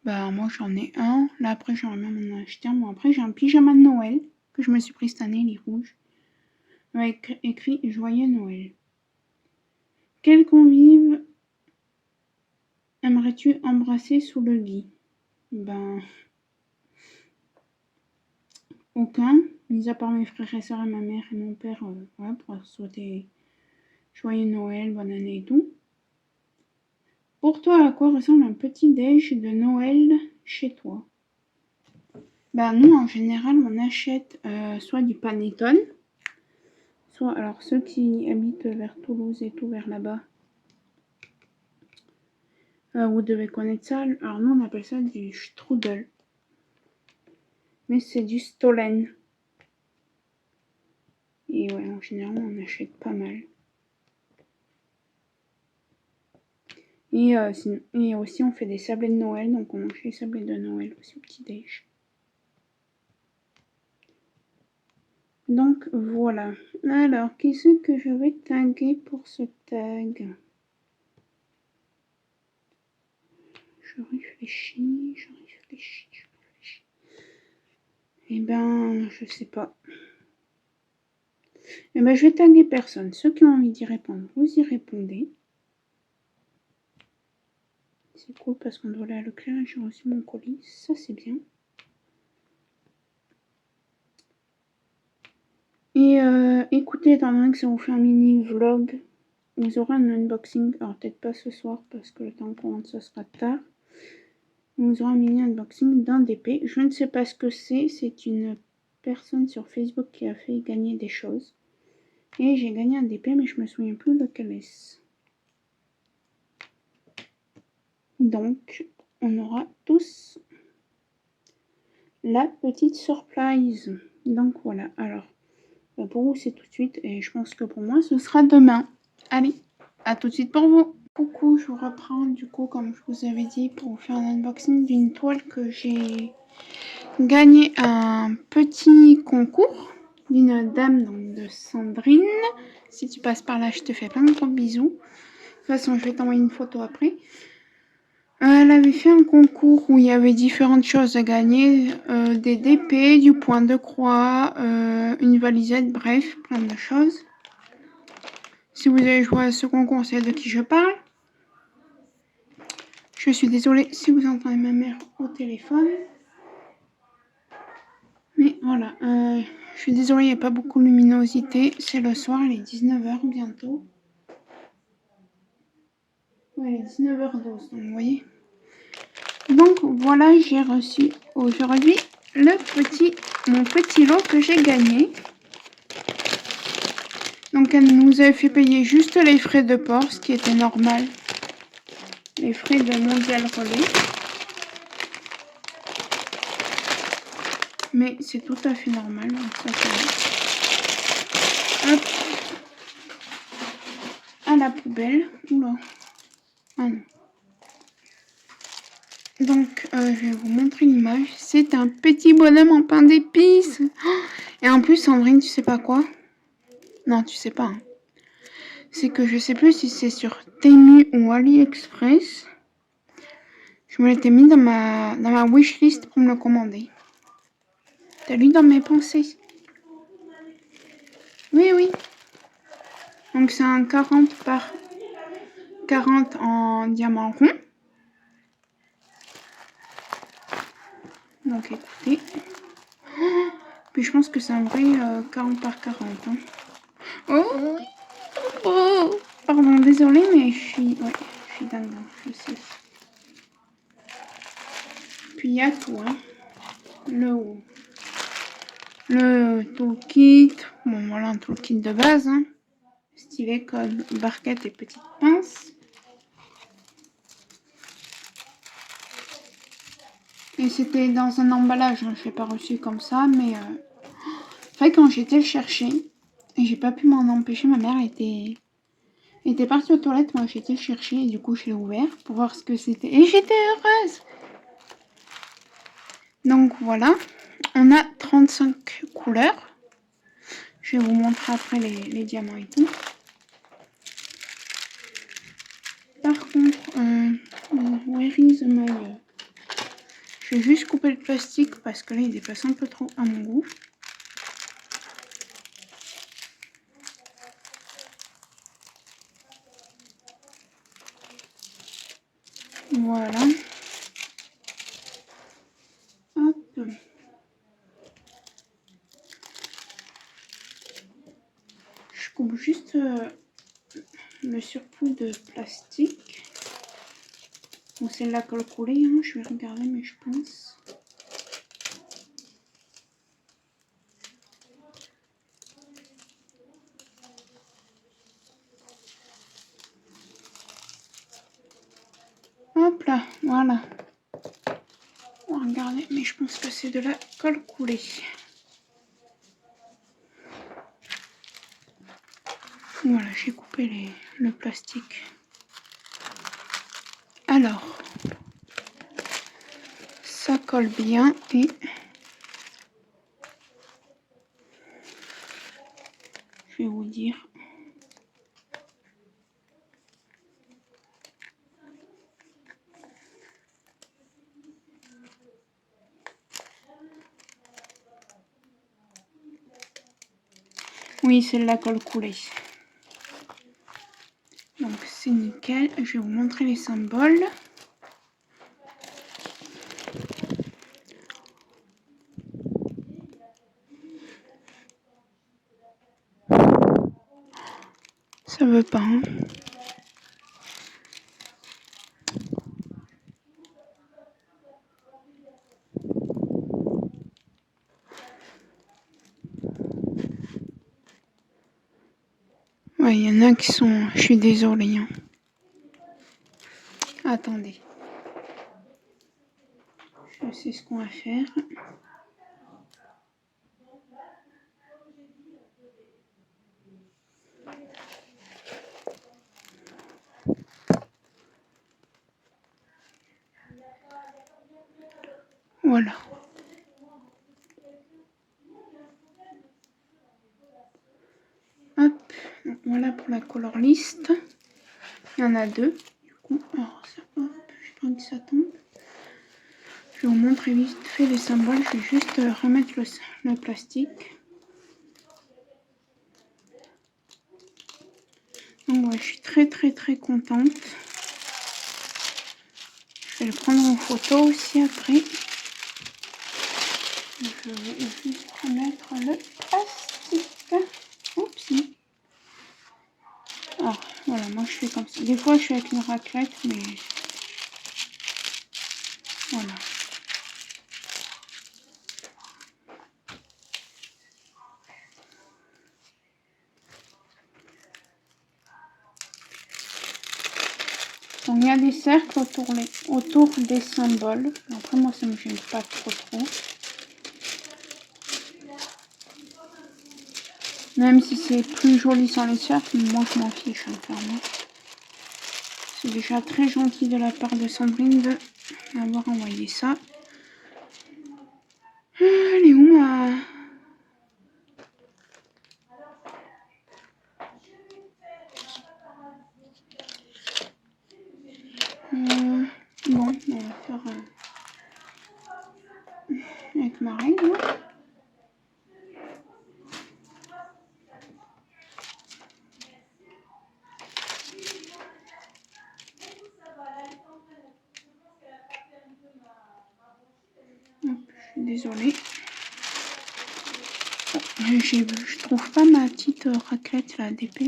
Bah moi j'en ai un. Là après j'aimerais bien m'en acheter un. Bon après j'ai un pyjama de Noël que je me suis pris cette année, il est rouge. Avec écrit Joyeux Noël. Quel convive aimerais-tu embrasser sous le lit? Ben... aucun. Mis à part mes frères et sœurs et ma mère et mon père. Voilà, pour souhaiter Joyeux Noël, bonne année et tout. Pour toi, à quoi ressemble un petit déj de Noël chez toi? Ben nous, en général, on achète soit du panettone, soit, alors ceux qui habitent vers Toulouse et tout, vers là-bas, vous devez connaître ça. Alors nous, on appelle ça du strudel. Mais c'est du stollen. Et ouais, en général, on achète pas mal. Et aussi, on fait des sablés de Noël, donc on mange les sablés de Noël aussi au petit-déj. Donc voilà. Alors, qui c'est que je vais taguer pour ce tag? Je réfléchis. Eh ben, Je sais pas. Eh ben, je vais taguer personne. Ceux qui ont envie d'y répondre, vous y répondez. C'est cool parce qu'on doit aller à Leclerc et j'ai reçu mon colis. Ça, c'est bien. Et écoutez, étant donné que ça vous fait un mini vlog, vous aurez un unboxing. Alors, peut-être pas ce soir parce que le temps qu'on rentre, ça sera tard. Vous aurez un mini unboxing d'un DP. Je ne sais pas ce que c'est. C'est une personne sur Facebook qui a fait gagner des choses. Et j'ai gagné un DP, mais je me souviens plus lequel est-ce. Donc, on aura tous la petite surprise. Donc voilà, alors, pour vous c'est tout de suite, et je pense que pour moi ce sera demain. Allez, à tout de suite pour vous. Coucou, je vous reprends du coup, comme je vous avais dit, pour vous faire un unboxing d'une toile que j'ai gagné un petit concours d'une dame, donc de Sandrine. Si tu passes par là, je te fais plein de gros bisous. De toute façon, je vais t'envoyer une photo après. Elle avait fait un concours où il y avait différentes choses à gagner, des DP, du point de croix, une valisette, bref, plein de choses. Si vous avez joué à ce concours, c'est de qui je parle. Je suis désolée si vous entendez ma mère au téléphone. Mais voilà, je suis désolée, il n'y a pas beaucoup de luminosité. C'est le soir, il est 19h bientôt. Ouais, il est 19h12, donc vous voyez. Donc voilà, j'ai reçu aujourd'hui mon petit lot que j'ai gagné. Donc elle nous avait fait payer juste les frais de port, ce qui était normal. Les frais de Mondial Relais. Mais c'est tout à fait normal. Donc ça, hop. À la poubelle. Oula. Ah non. Donc je vais vous montrer l'image. C'est un petit bonhomme en pain d'épices. Et en plus, Sandrine, tu sais pas quoi? Non, tu sais pas. Hein. C'est que je sais plus si c'est sur Temu ou AliExpress. Je me l'étais mis dans ma wishlist pour me le commander. T'as lu dans mes pensées? Oui, oui. Donc c'est un 40 par 40 en diamant rond. Donc écoutez. Puis je pense que c'est un vrai 40 par 40. Hein. Oh, oh, pardon, désolée, mais je suis dingue, je sais. Puis il y a tout, hein. Le toolkit. Bon, voilà, un toolkit de base, hein. Stylet, code, barquette et petite pince. Et c'était dans un emballage, hein. Je l'ai pas reçu comme ça, mais c'est vrai quand j'étais le chercher, et j'ai pas pu m'en empêcher, ma mère était partie aux toilettes, moi j'étais le chercher, et du coup je l'ai ouvert pour voir ce que c'était. Et j'étais heureuse. Donc voilà, on a 35 couleurs. Je vais vous montrer après les diamants et tout. Par contre, where is my... Je vais juste couper le plastique parce que là il dépasse un peu trop à mon goût. Voilà. Hop. Je coupe juste le surplus de plastique. Bon, c'est la colle coulée, hein. Je vais regarder, mais je pense. Hop là, voilà. On va regarder, mais je pense que c'est de la colle coulée. Voilà, j'ai coupé le plastique. Alors, ça colle bien et je vais vous dire. Oui, c'est de la colle coulée. Donc c'est nickel. Je vais vous montrer les symboles. Ça veut pas, hein. Ouais, il y en a qui sont... Je suis désolée, hein. Attendez. Je sais ce qu'on va faire. Voilà. Hop. Donc, voilà pour la color list. Il y en a 2. Du coup, alors ça, hop, je prends que ça tombe. Je vais vous montrer vite fait les symboles. Je vais juste remettre le plastique. Donc ouais, je suis très contente. Je vais le prendre en photo aussi après. Je vais juste remettre le plastique. Oups. Alors voilà, moi je fais comme ça. Des fois je fais avec une raclette, mais voilà. Donc il y a des cercles autour des symboles. Après moi ça me gêne pas trop. Même si c'est plus joli sans les cercles, moi je m'en fiche clairement. C'est déjà très gentil de la part de Sandrine de m'avoir envoyé ça. Elle est où ma... Bon, on va faire avec ma règle. Hop, je suis désolée. Je trouve pas ma petite raclette là, d'épée.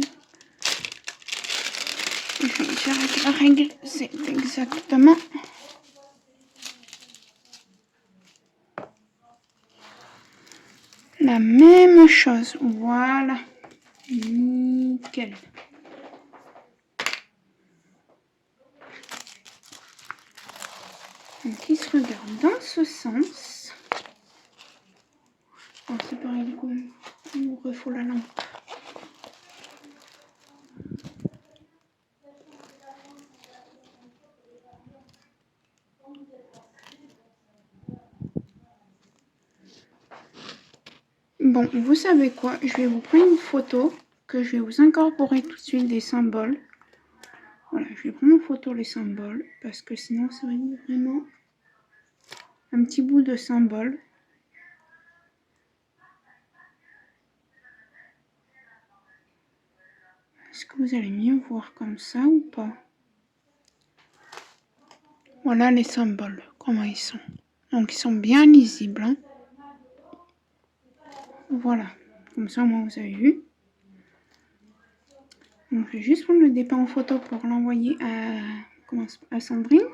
Je vais faire avec la règle, c'est exactement la même chose. Voilà, nickel. Donc il se regarde dans ce sens. Oh, c'est pareil du coup, il me refaut la lampe. Bon, vous savez quoi? Je vais vous prendre une photo que je vais vous incorporer tout de suite des symboles. Voilà, je vais prendre en photo les symboles parce que sinon ça va être vraiment un petit bout de symbole. Est-ce que vous allez mieux voir comme ça ou pas? Voilà les symboles, comment ils sont. Donc ils sont bien lisibles, hein. Voilà, comme ça moi vous avez vu. Donc je vais juste prendre le départ en photo pour l'envoyer à Sandrine.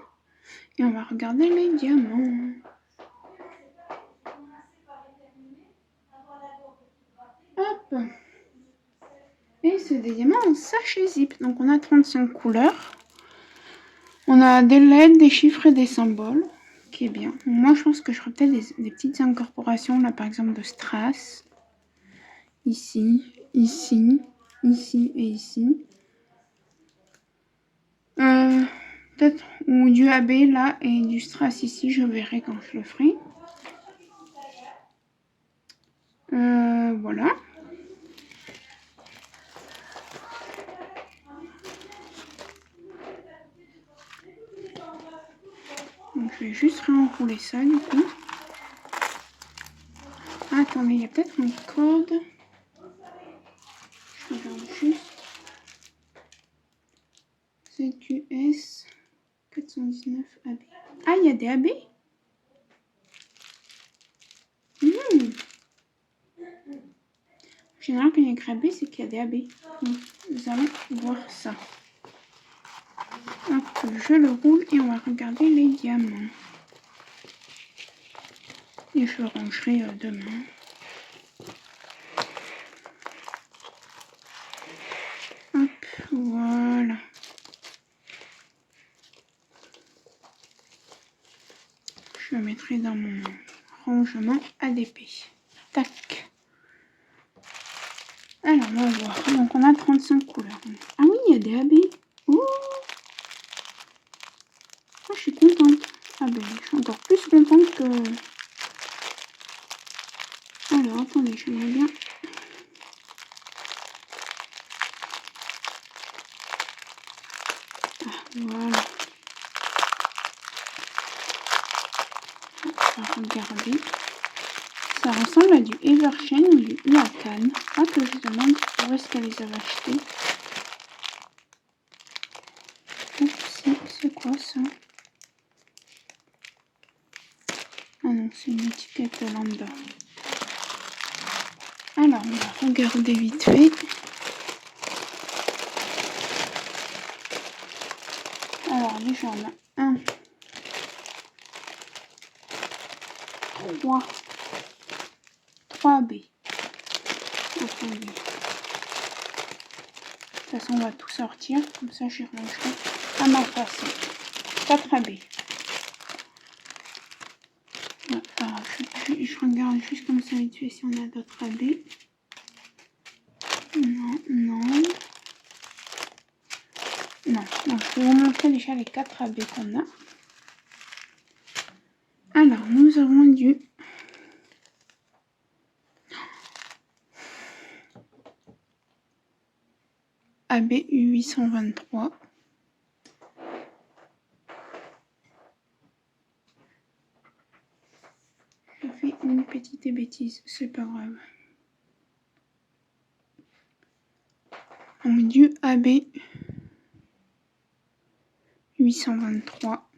Et on va regarder les diamants. Hop. Et c'est des diamants en sachet zip. Donc on a 35 couleurs. On a des lettres, des chiffres et des symboles. Qui est bien. Moi je pense que je ferai peut-être des petites incorporations. Là par exemple de strass. Ici, ici, ici et ici. Peut-être ou du AB là et du strass ici, je verrai quand je le ferai. Voilà. Donc je vais juste réenrouler ça du coup. Attendez, il y a peut-être un code. regarde juste. ZQS 419 AB. Ah, il y a des AB. En général, quand il y a écrit AB, c'est qu'il y a des AB. Donc, nous allons voir ça. Hop, je le roule et on va regarder les diamants. Et je le rangerai demain. Hop, voilà. Je le mettrai dans mon rangement ADP. Tac. Alors, on va voir. Donc, on a 35 couleurs. Ah oui, il y a des AB. Ouh. Oh, je suis contente. Ah ben, je suis encore plus contente que... Alors, attendez, j'aimerais bien... Ah, voilà. On va regarder. Ça ressemble à du Evershine ou du Huacan. Ah, que je demande où est-ce qu'elle les avait achetés. Oups, c'est quoi ça? Ah non, c'est une étiquette lambda. Alors, on va regarder vite fait. Alors, déjà, on a 1, 3 B. Attendez. De toute façon, on va tout sortir. Comme ça, je rangerai à ma façon. 4 AB. Ouais, alors, je regarde juste comme ça vite fait si on a d'autres AB. Non, non. Non, donc je vais vous montrer déjà les 4 AB qu'on a. Alors, nous avons du AB 823. J'ai fait une petite bêtise, c'est pas grave. Donc du AB 823.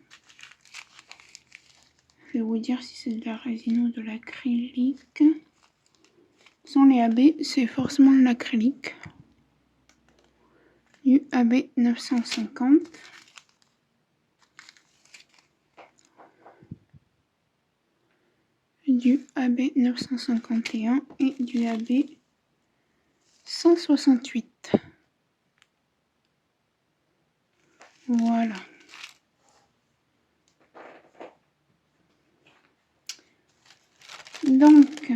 Je vais vous dire si c'est de la résine ou de l'acrylique. Sans les AB, c'est forcément de l'acrylique. Du AB 950. Du AB 951 et du AB 168. Voilà. Donc,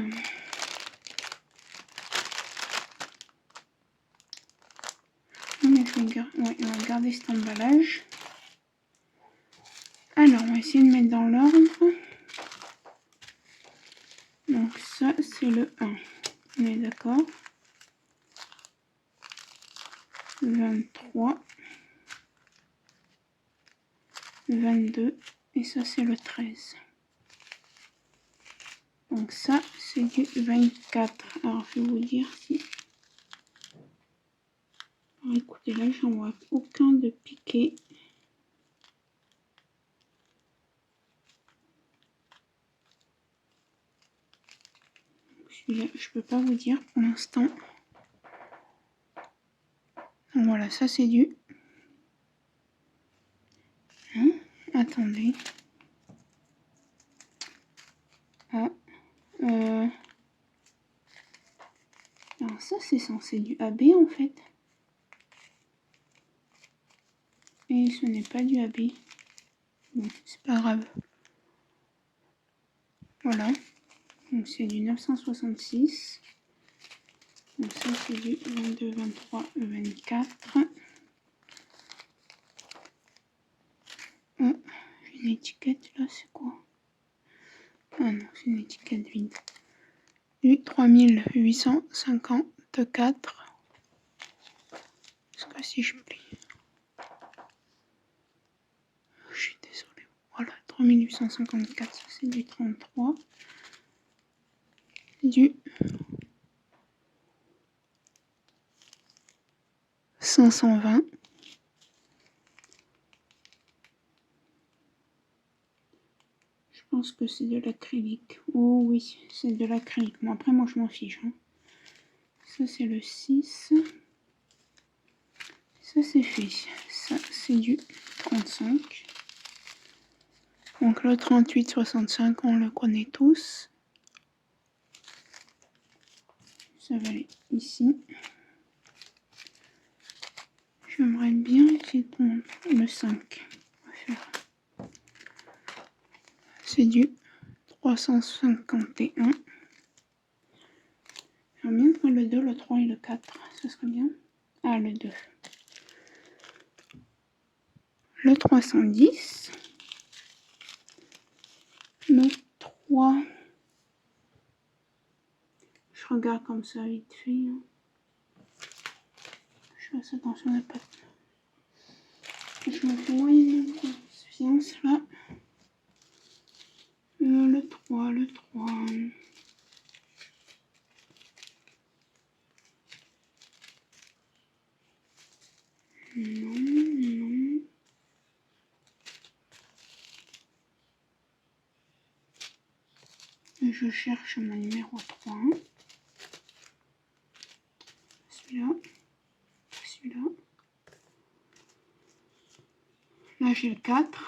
on va garder cet emballage. Alors, on va essayer de mettre dans l'ordre. Donc ça, c'est le 1. On est d'accord. 23. 22. Et ça, c'est le 13. Donc ça, c'est du 24. Alors, je vais vous dire si... Alors, écoutez, là, j'en vois aucun de piqué. Celui-là, je peux pas vous dire pour l'instant. Donc voilà, ça, c'est du... Hein? Attendez. Ah. Alors ça, c'est censé du AB, en fait. Et ce n'est pas du AB. Bon, c'est pas grave. Voilà. Donc c'est du 966. Donc ça c'est du 22, 23, 24. Oh, j'ai une étiquette là, c'est quoi? Ah non, c'est une étiquette vide. Du 3854. Parce que si je plie. Je suis désolée. Voilà, 3854, ça c'est du 33. Du 520. Je pense que c'est de l'acrylique. Oh oui, c'est de l'acrylique. Bon, après, moi, je m'en fiche. Hein. Ça, c'est le 6. Ça, c'est fait. Ça, c'est du 35. Donc, le 38-65, on le connaît tous. Ça va aller ici. J'aimerais bien essayer de prendre le 5. C'est du 351. J'aimerais bien prendre le 2, le 3 et le 4. Ça serait bien. Ah, le 2. Le 310. Le 3. Je regarde comme ça vite fait. Hein. Je fasse attention à ne pas. Je me fais moyennement confiance là. Le 3, le 3. Non, non. Et je cherche mon numéro 3. Celui-là. Celui-là. Là, j'ai le 4.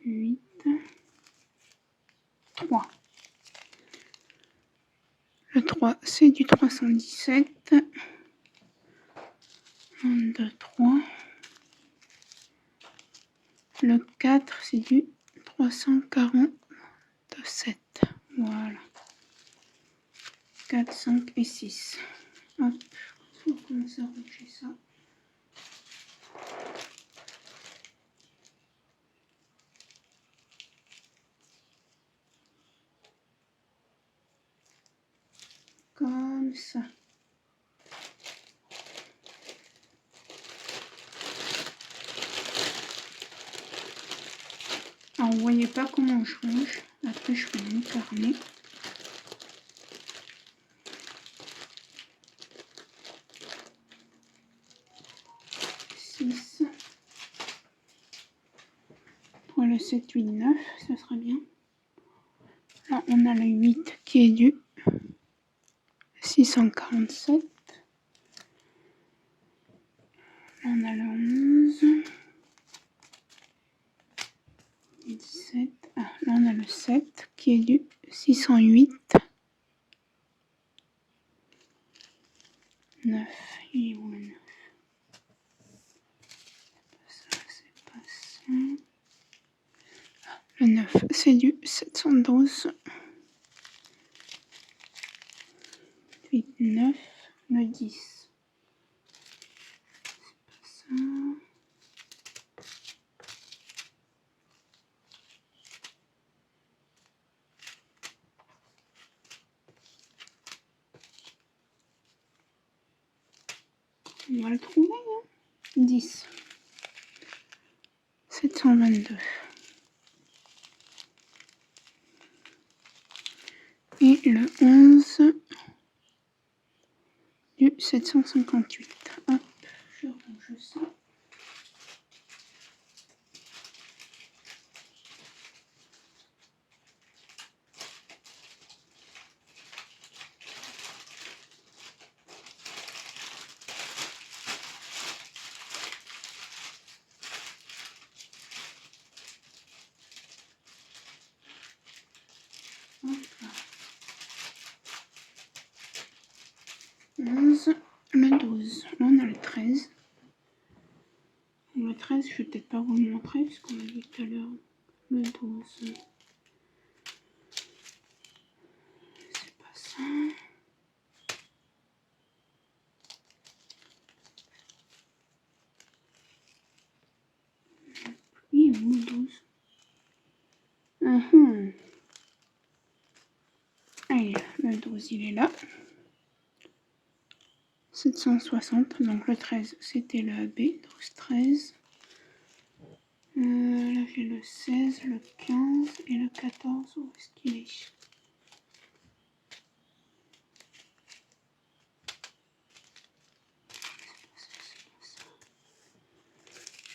Huit. 3. Le 3, c'est du 317. 1, 2, 3. Le 4, c'est du 347. Voilà. 4, 5 et 6. Hop. On va commencer à ranger ça. Comme ça. Alors, vous voyez pas comment je range. Après, je fais mon carnet. Pour le 7, 8, 9, ça sera bien. Là, on a le 8 qui est du 647. Là, on a le 11. 17. Ah, là, on a le 7 qui est du 608. 9. Il est où le 9? C'est pas ça. Le 9, c'est du 712. 8, 9. Le 10. C'est pas ça. On va le trouver, hein. 10. 722. Et le 11 du 758. Hop, je range ça. Hop là. 11, le 12. Là, on a le 13. Le 13, je vais peut-être pas vous le montrer, puisqu'on a vu tout à l'heure. Le 12. C'est pas ça. Oui, le 12. Allez, le 12, il est là. 760, donc le 13, c'était le B, 12, 13. Là j'ai le 16, le 15 et le 14. Où est-ce qu'il est?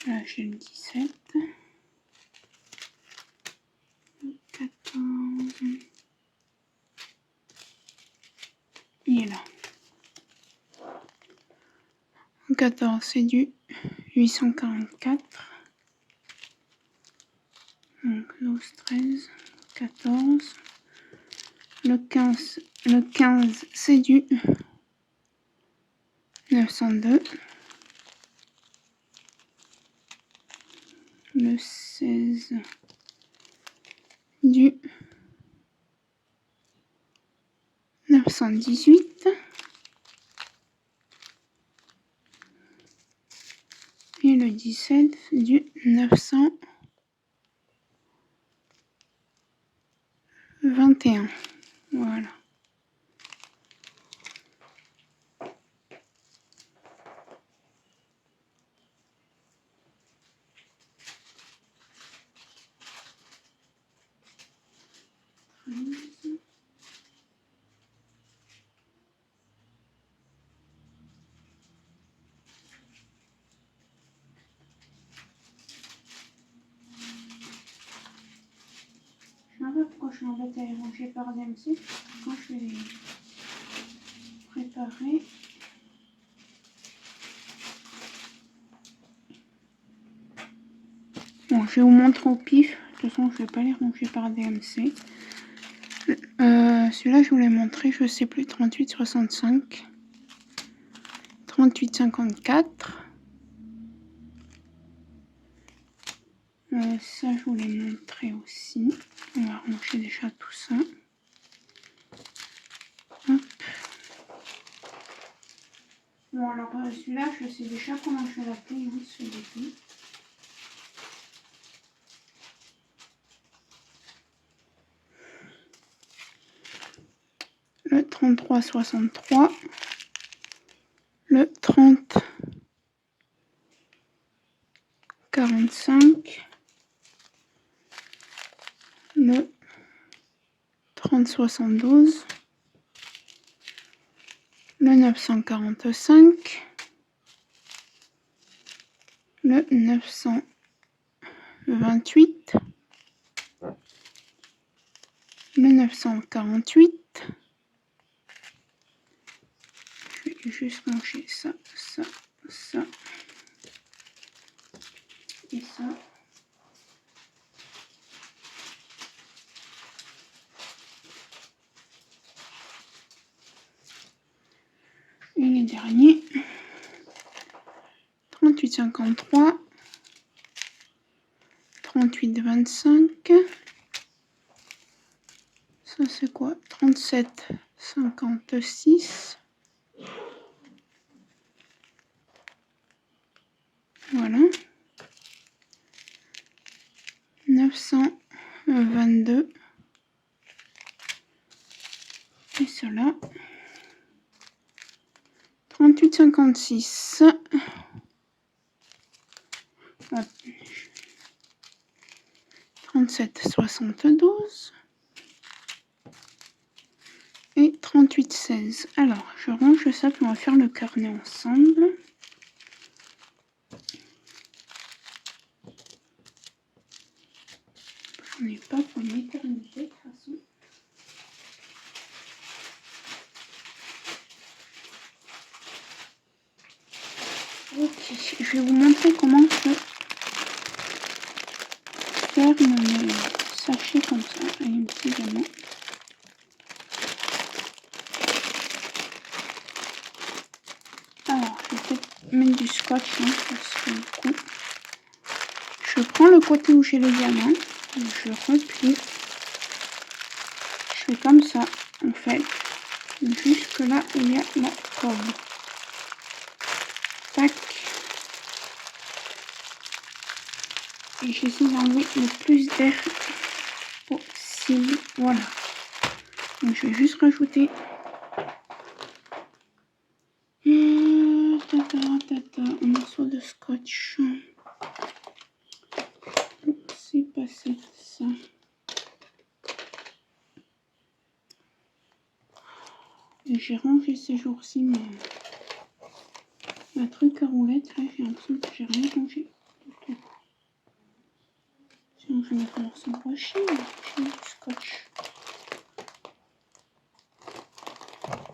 Là j'ai le 17, le 14. Il est là. Le 14 c'est du 844. Donc 12, 13, 14. Le 15 c'est du 902. Le 16 du 918. Et le 17 du 921. Voilà. Je sais pas pourquoi je suis embêtée à les ranger par DMC. Quand je vais les préparer. Bon, je vais vous montrer au pif. De toute façon, je vais pas les ranger par DMC. Celui-là, je vous l'ai montré, je sais plus, 38,65. 38,54. Ça, je vous l'ai montré aussi. On va ranger déjà tout ça. Hop. Bon, alors celui-là, je sais déjà comment je vais l'appeler. Il se fait des deux. Le 33,63. Le 30,45. Le 30,72. Le 945. Le 928. Le 948. Je vais juste manger ça, ça, ça et ça. Et les derniers, 38,53, 38,25. Ça c'est quoi? 37,56. Voilà. 922. Et cela. 38,56. 37,72. Et 38,16. Alors, je range ça, puis on va faire le carnet ensemble. J'en ai pas pour une éternité de toute façon. Ok, je vais vous montrer comment je ferme mes sachets comme ça. Allez, une petite diamant. Alors, je vais peut-être mettre du scotch, hein, parce que du coup, je prends le côté où j'ai les diamants, je replie, je fais comme ça, en fait, jusque là où il y a la corde. Tac. Et j'essaie d'enlever le plus d'air possible. Voilà. Donc je vais juste rajouter un morceau de scotch. s'est passé ça. Et j'ai rangé ces jours-ci ma truc à roulettes. Là, j'ai l'impression que j'ai rien rangé du tout. Sinon, je vais falloir s'embrocher. J'ai du scotch.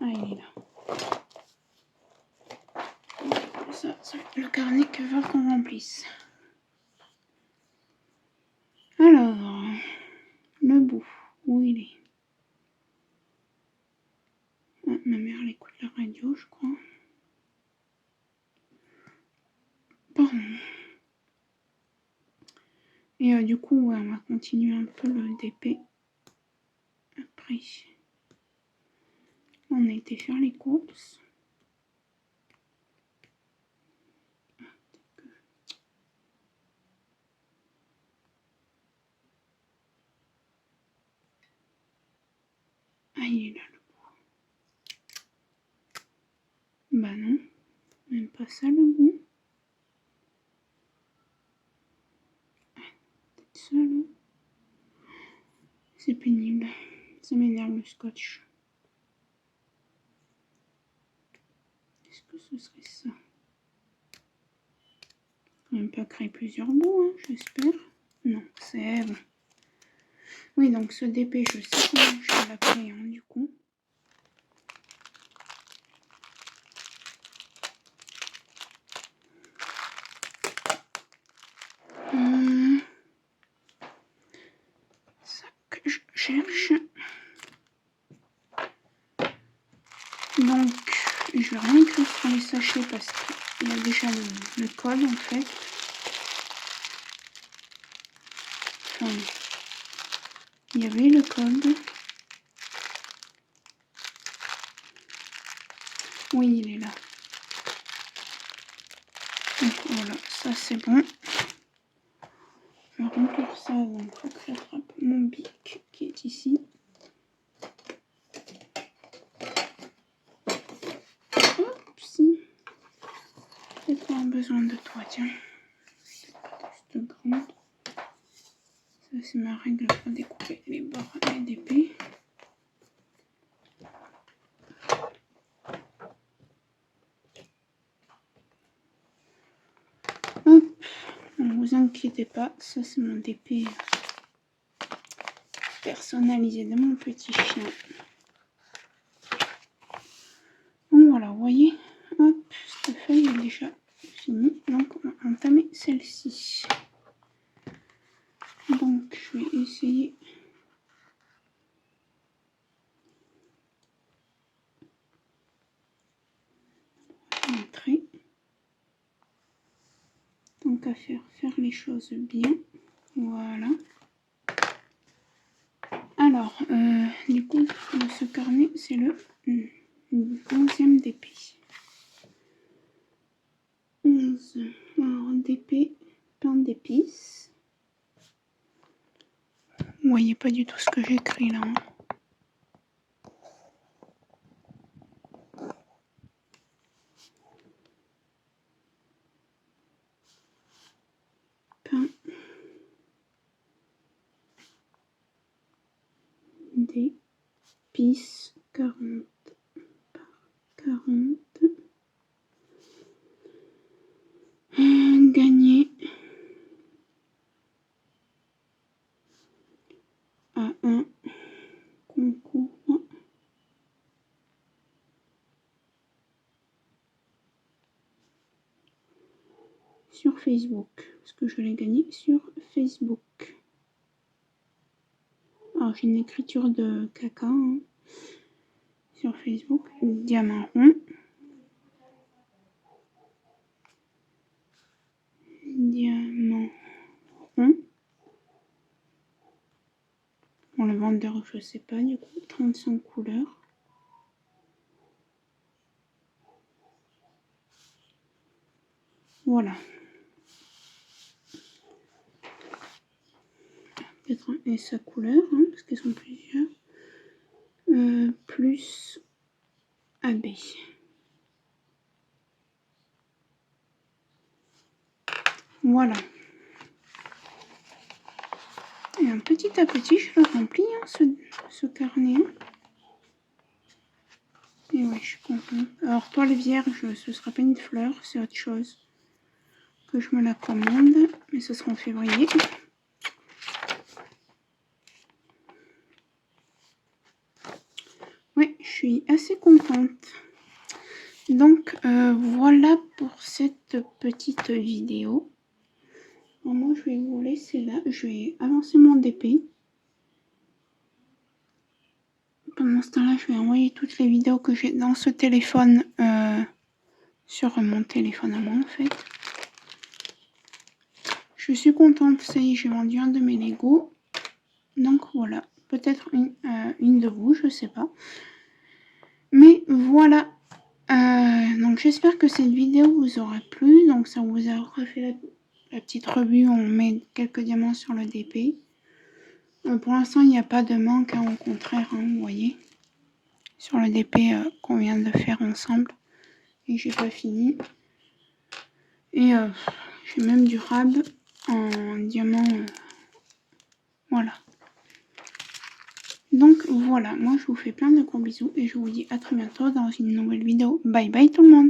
Ah, il est là. Ça, c'est le carnet que va qu'on remplisse. Alors, le bout, où il est? Ah, ma mère elle écoute la radio, je crois. Pardon. Et du coup, ouais, on va continuer un peu le DP. Après, on a été faire les courses. Ah, il est là, le bout. Bah non, même pas ça, le bout. Peut-être ça, là. C'est pénible. Ça m'énerve, le scotch. Est-ce que ce serait ça? Quand même pas créer plusieurs bouts, hein, j'espère. Non, c'est bon. Oui, donc ce DP, je sais comment je vais l'appeler, hein, du coup. Ça que je cherche. Donc, je vais rien écrire sur les sachets parce qu'il y a déjà le code en fait. Enfin, il y avait le code. Oui, il est là. Donc voilà, ça c'est bon. Je vais remplir ça avant que j'attrape mon bic qui est ici. Hop, si. Peut-être avoir besoin de toi, tiens. Juste grande. Ça c'est ma règle pour découper les bords et d'épée. Hop, ne vous inquiétez pas, ça c'est mon DP personnalisé de mon petit chien. Donc voilà, vous voyez, hop, cette feuille est déjà finie, donc on va entamer celle-ci. Donc je vais essayer d'entrer. Donc à faire les choses bien, voilà. Alors, du coup, ce carnet, c'est le 11e DP. 11, alors DP, pain d'épices. Vous voyez pas du tout ce que j'écris là. Hein. Pain d'épices 40 par 40. Gagné à un concours sur Facebook, parce que je l'ai gagné sur Facebook. Alors j'ai une écriture de caca hein, sur Facebook, diamant rond. Diamant rond. Bon, le vendeur, je sais pas, du coup, 35 couleurs. Voilà. Peut-être un S à couleur, hein, parce qu'ils sont plusieurs. Plus AB. Voilà. bien, petit à petit, je le remplis, hein, ce carnet. Et ouais, je suis contente. Alors, toile vierge, ce sera pas une fleur, c'est autre chose. Que je me la commande, mais ce sera en février. Oui, je suis assez contente. Donc, voilà pour cette petite vidéo. Alors, moi, je vais vous laisser là. Je vais avancer mon DP. Pendant ce temps-là, je vais envoyer toutes les vidéos que j'ai dans ce téléphone sur mon téléphone à moi, en fait. Je suis contente, ça y est, j'ai vendu un de mes Lego. Donc voilà, peut-être une de vous, je sais pas. Mais voilà. Donc j'espère que cette vidéo vous aura plu. Donc ça vous aura fait la petite revue. On met quelques diamants sur le DP. Pour l'instant, il n'y a pas de manque, hein, au contraire, hein, vous voyez. Sur le DP qu'on vient de faire ensemble. Et j'ai pas fini. Et j'ai même du rab en diamant. Voilà. Donc voilà, moi je vous fais plein de gros bisous et je vous dis à très bientôt dans une nouvelle vidéo. Bye bye tout le monde!